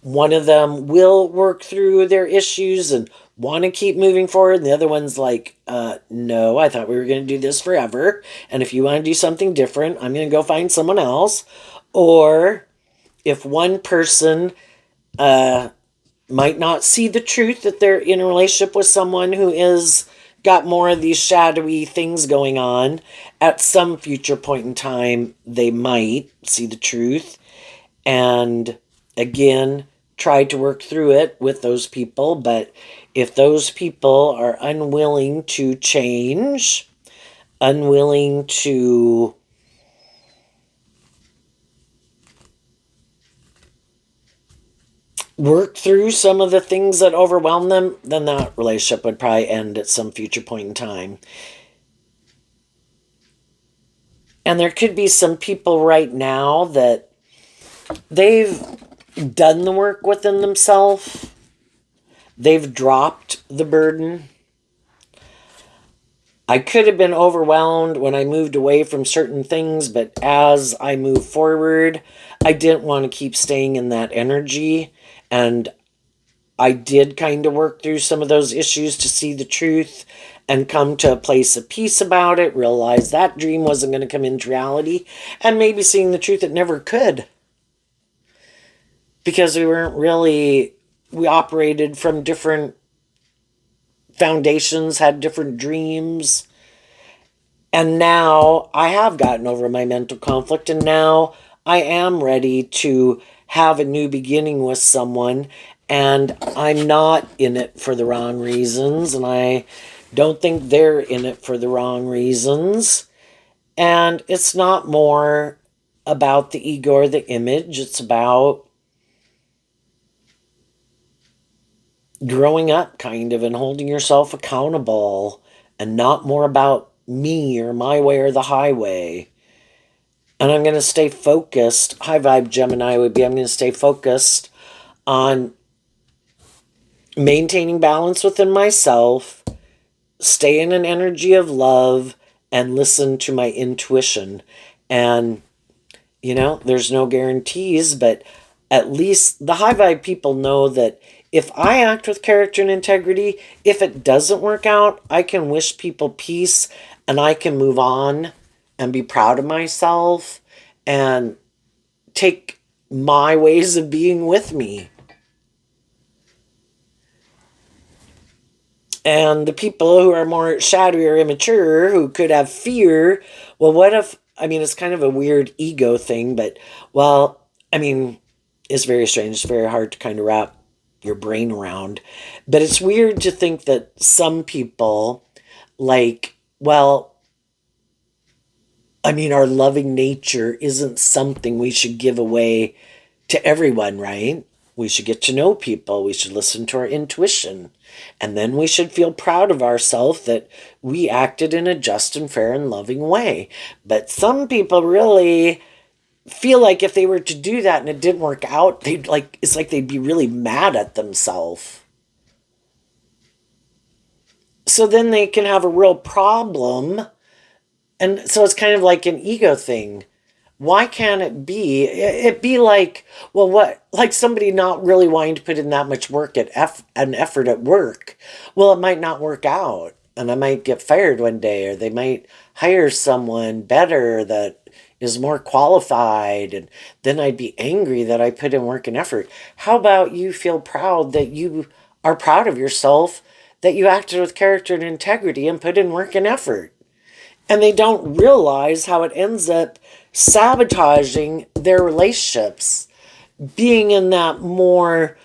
one of them will work through their issues and want to keep moving forward, and the other one's like, no, I thought we were going to do this forever, and if you want to do something different, I'm going to go find someone else. Or if one person might not see the truth that they're in a relationship with someone who is got more of these shadowy things going on, at some future point in time, they might see the truth and, again, try to work through it with those people. But if those people are unwilling to change, unwilling to work through some of the things that overwhelm them, then that relationship would probably end at some future point in time. And there could be some people right now that they've done the work within themselves. They've dropped the burden. I could have been overwhelmed when I moved away from certain things, but as I move forward, I didn't want to keep staying in that energy. And I did kind of work through some of those issues to see the truth and come to a place of peace about it, realize that dream wasn't going to come into reality, and maybe seeing the truth it never could. Because we operated from different foundations, had different dreams, And now I have gotten over my mental conflict, and now I am ready to have a new beginning with someone, and I'm not in it for the wrong reasons, and I don't think they're in it for the wrong reasons. And it's not more about the ego or the image, it's about growing up, kind of, and holding yourself accountable, and not more about me or my way or the highway. And I'm going to stay focused. High vibe Gemini would be I'm going to stay focused on maintaining balance within myself, stay in an energy of love, and listen to my intuition. And, there's no guarantees, but at least the high vibe people know that if I act with character and integrity, if it doesn't work out, I can wish people peace and I can move on and be proud of myself and take my ways of being with me. And the people who are more shadowy or immature, who could have fear, well, what if, it's kind of a weird ego thing, but, well, it's very strange. It's very hard to kind of wrap your brain around. But it's weird to think that some people, like, well, our loving nature isn't something we should give away to everyone, right? We should get to know people. We should listen to our intuition. And then we should feel proud of ourselves that we acted in a just and fair and loving way. But some people really feel like if they were to do that and it didn't work out, it's like they'd be really mad at themselves. So then they can have a real problem. And so it's kind of like an ego thing. Why can't it be like, well, what, like somebody not really wanting to put in that much work an effort at work? Well, it might not work out, and I might get fired one day, or they might hire someone better that is more qualified, and then I'd be angry that I put in work and effort. How about you feel proud that you are proud of yourself, that you acted with character and integrity and put in work and effort? And they don't realize how it ends up sabotaging their relationships, being in that more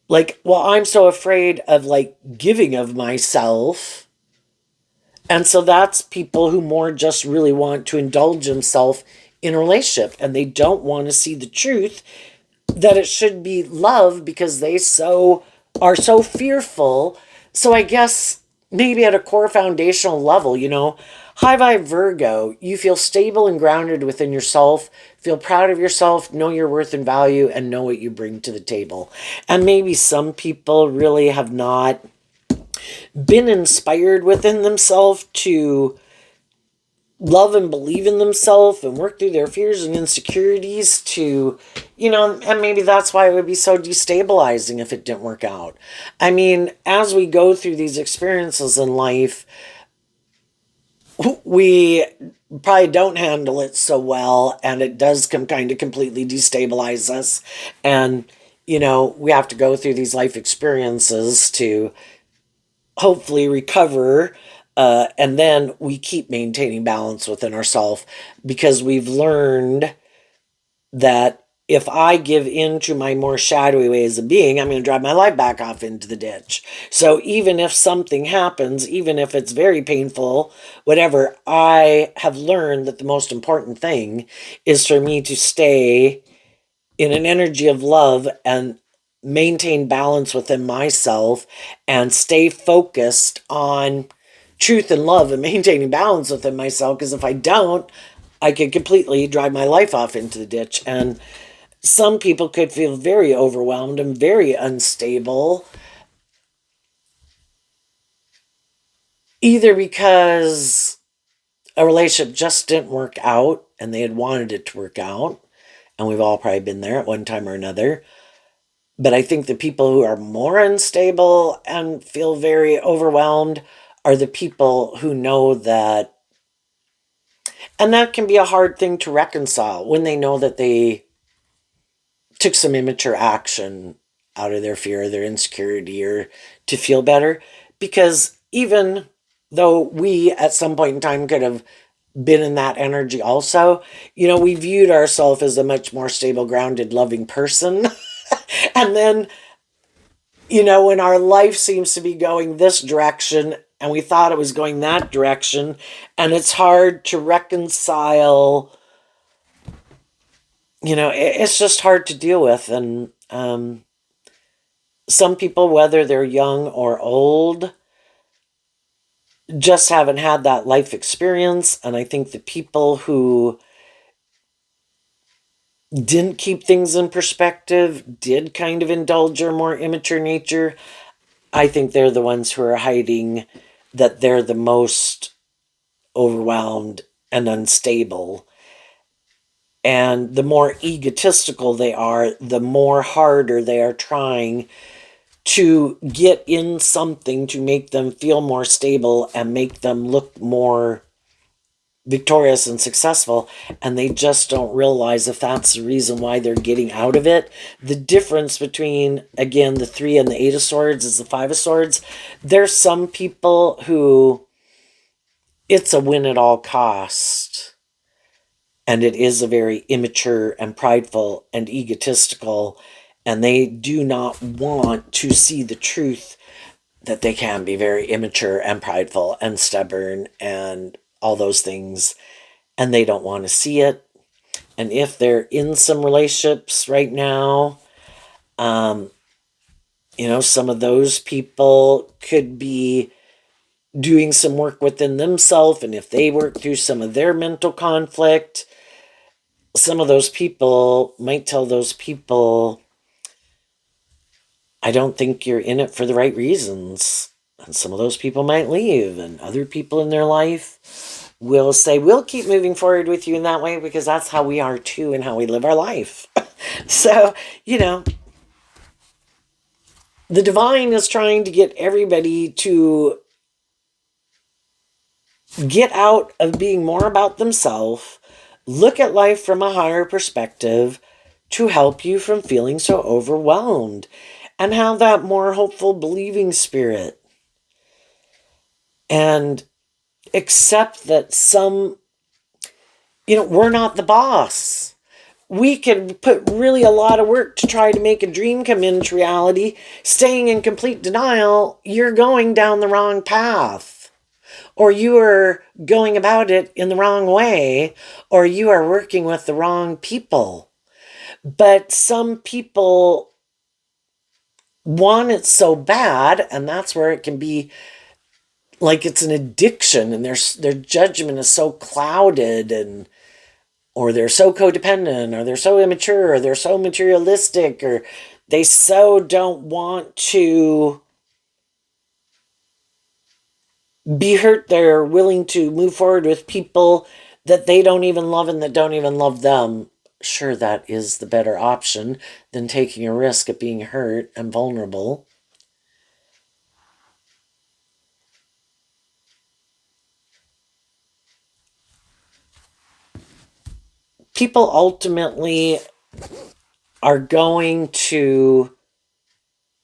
like, well, I'm so afraid of like giving of myself. And so that's people who more just really want to indulge themselves in a relationship, and they don't want to see the truth that it should be love because they are so fearful. So I guess maybe at a core foundational level, high vibe Virgo, you feel stable and grounded within yourself, feel proud of yourself, know your worth and value, and know what you bring to the table. And maybe some people really have not been inspired within themselves to love and believe in themselves and work through their fears and insecurities to, and maybe that's why it would be so destabilizing if it didn't work out. As we go through these experiences in life, we probably don't handle it so well, and it does kind of completely destabilize us. And, we have to go through these life experiences to hopefully recover, and then we keep maintaining balance within ourselves because we've learned that if I give in to my more shadowy ways of being, I'm going to drive my life back off into the ditch. So even if something happens, even if it's very painful, whatever, I have learned that the most important thing is for me to stay in an energy of love and maintain balance within myself and stay focused on truth and love and maintaining balance within myself, because if I don't, I could completely drive my life off into the ditch. And some people could feel very overwhelmed and very unstable, either because a relationship just didn't work out and they had wanted it to work out, and we've all probably been there at one time or another. But I think the people who are more unstable and feel very overwhelmed are the people who know that, and that can be a hard thing to reconcile when they know that they took some immature action out of their fear or their insecurity or to feel better. Because even though we at some point in time could have been in that energy also, we viewed ourselves as a much more stable, grounded, loving person. And then, when our life seems to be going this direction and we thought it was going that direction, and it's hard to reconcile, it's just hard to deal with. And some people, whether they're young or old, just haven't had that life experience. And I think the people who didn't keep things in perspective, did kind of indulge your more immature nature, I think they're the ones who are hiding that they're the most overwhelmed and unstable. And the more egotistical they are, the more harder they are trying to get in something to make them feel more stable and make them look more victorious and successful, and they just don't realize if that's the reason why they're getting out of it. The difference between, again, the 3 and the 8 of Swords is the 5 of Swords. There's some people who it's a win at all cost, and it is a very immature and prideful and egotistical, and they do not want to see the truth that they can be very immature and prideful and stubborn and all those things, and they don't want to see it. And if they're in some relationships right now, some of those people could be doing some work within themselves. And if they work through some of their mental conflict, some of those people might tell those people, I don't think you're in it for the right reasons. And some of those people might leave, and other people in their life will say, we'll keep moving forward with you in that way because that's how we are too and how we live our life. So, the divine is trying to get everybody to get out of being more about themselves, look at life from a higher perspective to help you from feeling so overwhelmed and have that more hopeful, believing spirit. And accept that we're not the boss. We can put really a lot of work to try to make a dream come into reality. Staying in complete denial, you're going down the wrong path. Or you are going about it in the wrong way. Or you are working with the wrong people. But some people want it so bad, and that's where it can be like it's an addiction, and their judgment is so clouded, and or they're so codependent, or they're so immature, or they're so materialistic, or they so don't want to be hurt. They're willing to move forward with people that they don't even love and that don't even love them. Sure, that is the better option than taking a risk of being hurt and vulnerable. People ultimately are going to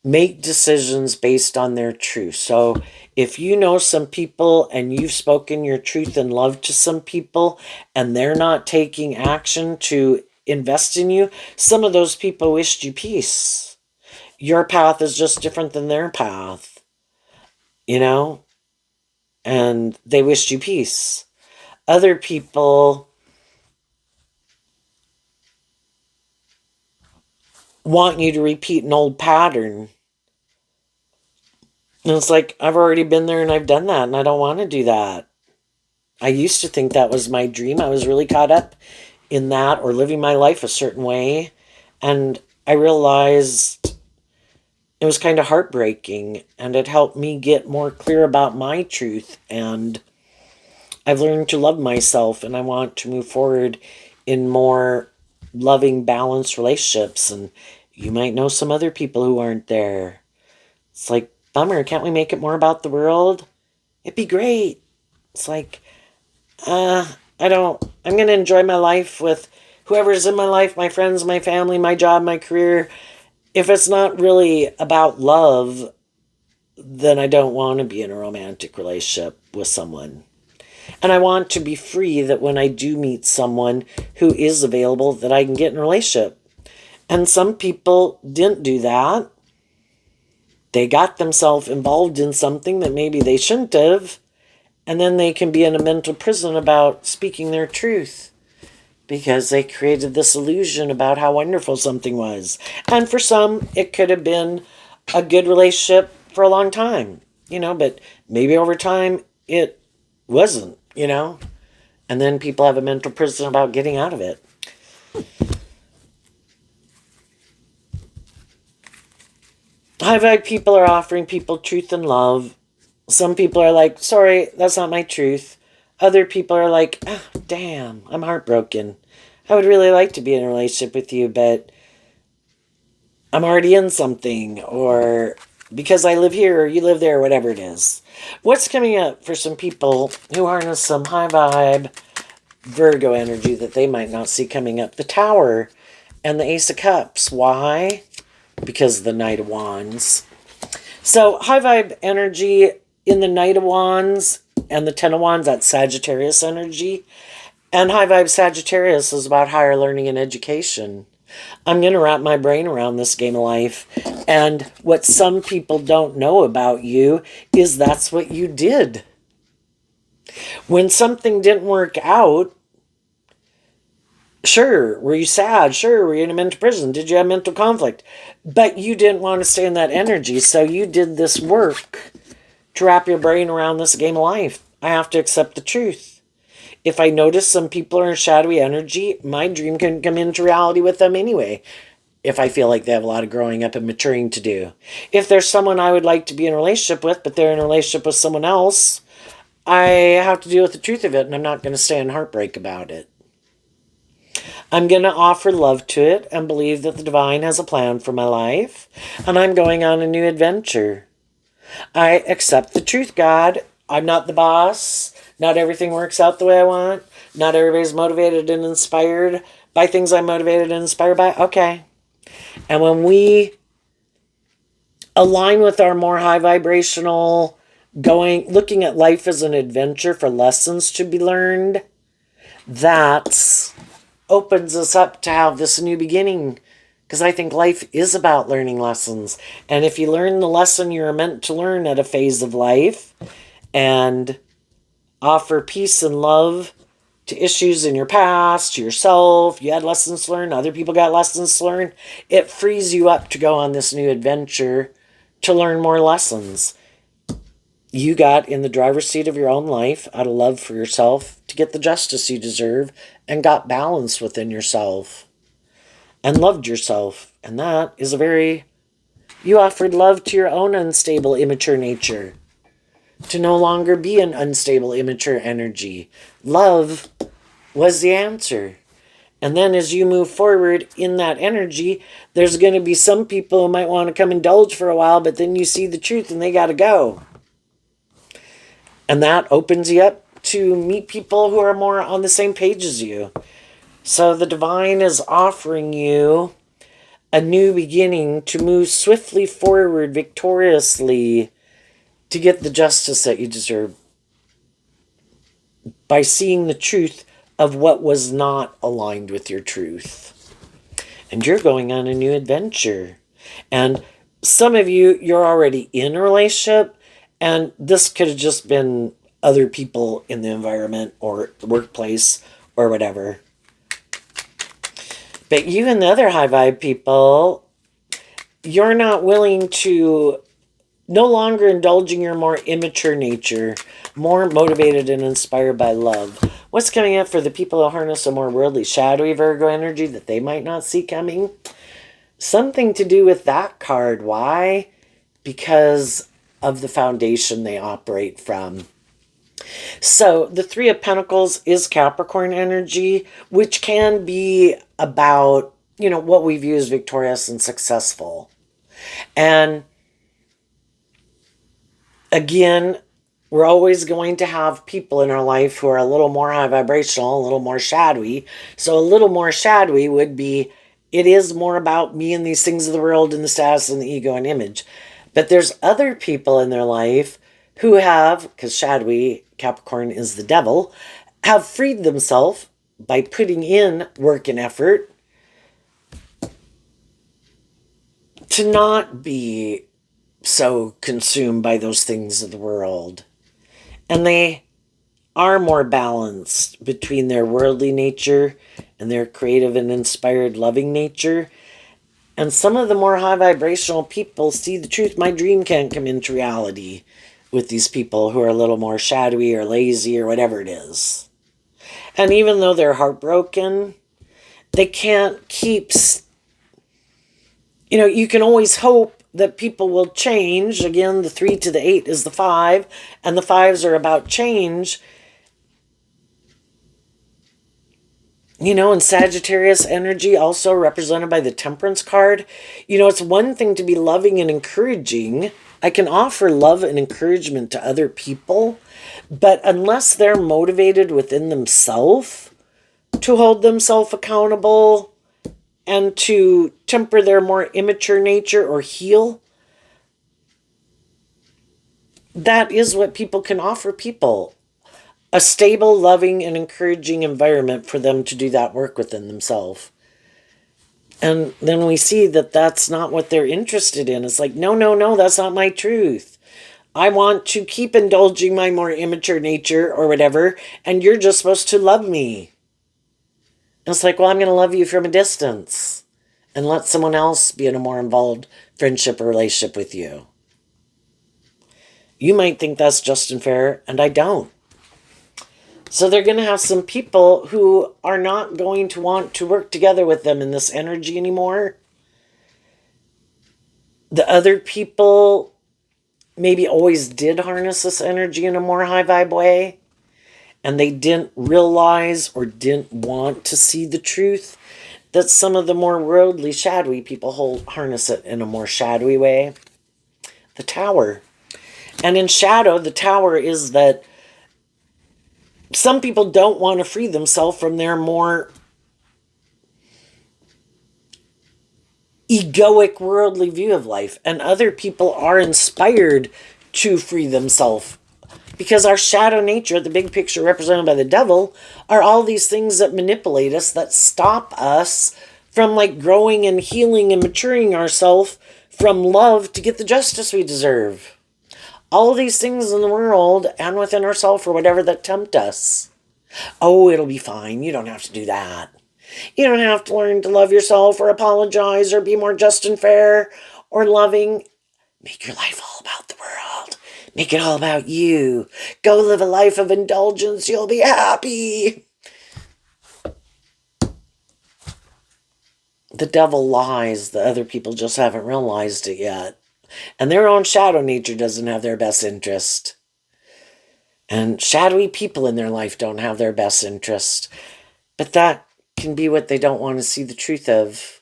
make decisions based on their truth. So if you know some people and you've spoken your truth and love to some people and they're not taking action to invest in you, some of those people wished you peace. Your path is just different than their path, and they wished you peace. Other people want you to repeat an old pattern. And it's like, I've already been there and I've done that, and I don't want to do that. I used to think that was my dream. I was really caught up in that, or living my life a certain way. And I realized it was kind of heartbreaking, and it helped me get more clear about my truth. And I've learned to love myself, and I want to move forward in more loving, balanced relationships. And you might know some other people who aren't there. It's like, bummer, can't we make it more about the world? It'd be great. It's like, I'm going to enjoy my life with whoever's in my life, my friends, my family, my job, my career. If it's not really about love, then I don't want to be in a romantic relationship with someone. And I want to be free that when I do meet someone who is available, that I can get in a relationship. And some people didn't do that. They got themselves involved in something that maybe they shouldn't have. And then they can be in a mental prison about speaking their truth because they created this illusion about how wonderful something was. And for some, it could have been a good relationship for a long time, but maybe over time it wasn't, and then people have a mental prison about getting out of it. High vibe people are offering people truth and love. Some people are like, sorry, that's not my truth. Other people are like, oh, damn, I'm heartbroken. I would really like to be in a relationship with you, but I'm already in something, or because I live here or you live there, whatever it is. What's coming up for some people who harness some high vibe Virgo energy that they might not see coming up? The Tower and the Ace of Cups. Why? Because of the Knight of Wands. So high vibe energy in the Knight of Wands and the Ten of Wands, that's Sagittarius energy. And high vibe Sagittarius is about higher learning and education. I'm going to wrap my brain around this game of life. And what some people don't know about you is that's what you did. When something didn't work out, sure, were you sad? Sure, were you in a mental prison? Did you have mental conflict? But you didn't want to stay in that energy, so you did this work to wrap your brain around this game of life. I have to accept the truth. If I notice some people are in shadowy energy, my dream can come into reality with them anyway, if I feel like they have a lot of growing up and maturing to do. If there's someone I would like to be in a relationship with, but they're in a relationship with someone else, I have to deal with the truth of it, and I'm not going to stay in heartbreak about it. I'm going to offer love to it and believe that the divine has a plan for my life, and I'm going on a new adventure. I accept the truth, God. I'm not the boss. Not everything works out the way I want. Not everybody's motivated and inspired by things I'm motivated and inspired by. Okay. And when we align with our more high vibrational looking at life as an adventure for lessons to be learned, that opens us up to have this new beginning. Because I think life is about learning lessons. And if you learn the lesson you're meant to learn at a phase of life and offer peace and love to issues in your past, to yourself, you had lessons to learn, other people got lessons to learn, it frees you up to go on this new adventure to learn more lessons. You got in the driver's seat of your own life out of love for yourself to get the justice you deserve and got balance within yourself and loved yourself. And that is you offered love to your own unstable, immature nature to no longer be an unstable, immature energy. Love was the answer. And then as you move forward in that energy, there's going to be some people who might want to come indulge for a while, but then you see the truth and they got to go. And that opens you up to meet people who are more on the same page as you. So the divine is offering you a new beginning to move swiftly forward, victoriously, to get the justice that you deserve by seeing the truth of what was not aligned with your truth. And you're going on a new adventure. And some of you're already in a relationship, and this could have just been other people in the environment or the workplace or whatever. But you and the other high vibe people, you're not willing to no longer indulging your more immature nature, more motivated and inspired by love. What's coming up for the people who harness a more worldly, shadowy Virgo energy that they might not see coming? Something to do with that card. Why? Because of the foundation they operate from. So the Three of Pentacles is Capricorn energy, which can be about, what we view as victorious and successful. And again, we're always going to have people in our life who are a little more high vibrational, a little more shadowy. So a little more shadowy would be, it is more about me and these things of the world and the status and the ego and image. But there's other people in their life who have, because shadowy Capricorn is the devil, have freed themselves by putting in work and effort to not be so consumed by those things of the world. And they are more balanced between their worldly nature and their creative and inspired loving nature. And some of the more high vibrational people see the truth. My dream can't come into reality with these people who are a little more shadowy or lazy or whatever it is. And even though they're heartbroken, they can't keep, you can always hope that people will change. Again, the 3 to the 8 is the 5, and the 5s are about change. And Sagittarius energy, also represented by the Temperance card. It's one thing to be loving and encouraging. I can offer love and encouragement to other people, but unless they're motivated within themselves to hold themselves accountable and to temper their more immature nature or heal, that is what people can offer people. A stable, loving, and encouraging environment for them to do that work within themselves. And then we see that that's not what they're interested in. It's like, no, that's not my truth. I want to keep indulging my more immature nature or whatever, and you're just supposed to love me. And it's like, well, I'm going to love you from a distance and let someone else be in a more involved friendship or relationship with you. You might think that's just and fair, and I don't. So they're going to have some people who are not going to want to work together with them in this energy anymore. The other people maybe always did harness this energy in a more high vibe way, and they didn't realize or didn't want to see the truth that some of the more worldly, shadowy people harness it in a more shadowy way. The Tower. And in shadow, the Tower is that some people don't want to free themselves from their more egoic worldly view of life, and other people are inspired to free themselves because our shadow nature, the big picture represented by the devil, are all these things that manipulate us, that stop us from growing and healing and maturing ourselves from love to get the justice we deserve. All these things in the world and within ourselves or whatever that tempt us. Oh, it'll be fine. You don't have to do that. You don't have to learn to love yourself or apologize or be more just and fair or loving. Make your life all about the world. Make it all about you. Go live a life of indulgence. You'll be happy. The devil lies. The other people just haven't realized it yet. And their own shadow nature doesn't have their best interest. And shadowy people in their life don't have their best interest. But that can be what they don't want to see the truth of.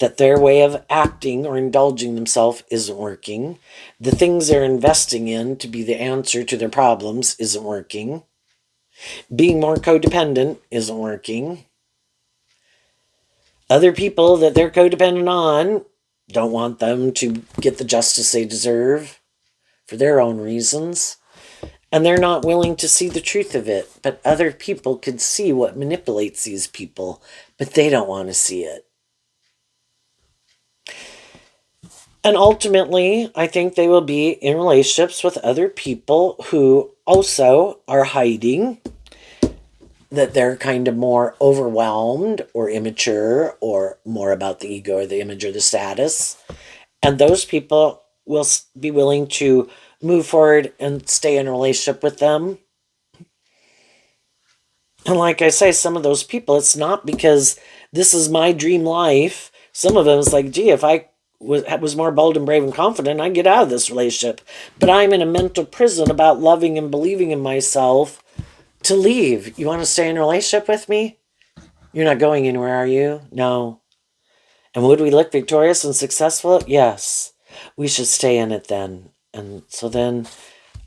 That their way of acting or indulging themselves isn't working. The things they're investing in to be the answer to their problems isn't working. Being more codependent isn't working. Other people that they're codependent on don't want them to get the justice they deserve for their own reasons. And they're not willing to see the truth of it. But other people could see what manipulates these people, but they don't want to see it. And ultimately, I think they will be in relationships with other people who also are hiding that they're kind of more overwhelmed or immature or more about the ego or the image or the status. And those people will be willing to move forward and stay in a relationship with them. And like I say, some of those people, it's not because this is my dream life. Some of them is like, gee, if I was more bold and brave and confident, I'd get out of this relationship. But I'm in a mental prison about loving and believing in myself to leave. You want to stay in a relationship with me? You're not going anywhere, are you? No. And would we look victorious and successful? Yes. We should stay in it then. And so then,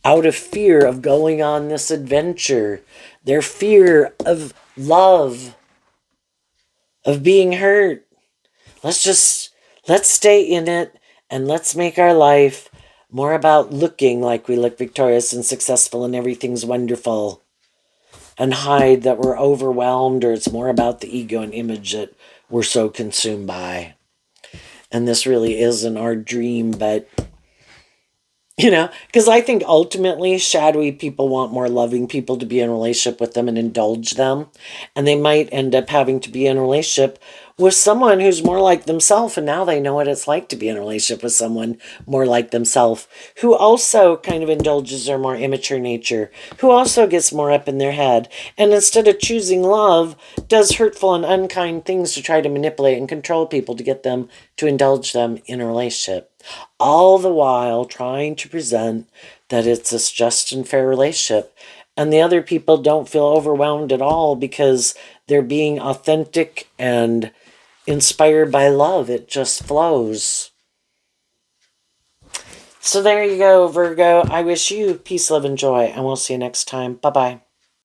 out of fear of going on this adventure, their fear of love, of being hurt, let's stay in it And let's make our life more about looking like we look victorious and successful and everything's wonderful, and hide that we're overwhelmed, or it's more about the ego and image that we're so consumed by. And this really isn't our dream, but because I think ultimately shadowy people want more loving people to be in a relationship with them and indulge them. And they might end up having to be in a relationship with someone who's more like themselves. And now they know what it's like to be in a relationship with someone more like themselves, who also kind of indulges their more immature nature, who also gets more up in their head. And instead of choosing love, does hurtful and unkind things to try to manipulate and control people to get them to indulge them in a relationship. All the while trying to present that it's a just and fair relationship. And the other people don't feel overwhelmed at all because they're being authentic and inspired by love. It just flows. So there you go, Virgo. I wish you peace, love, and joy, and we'll see you next time. Bye-bye.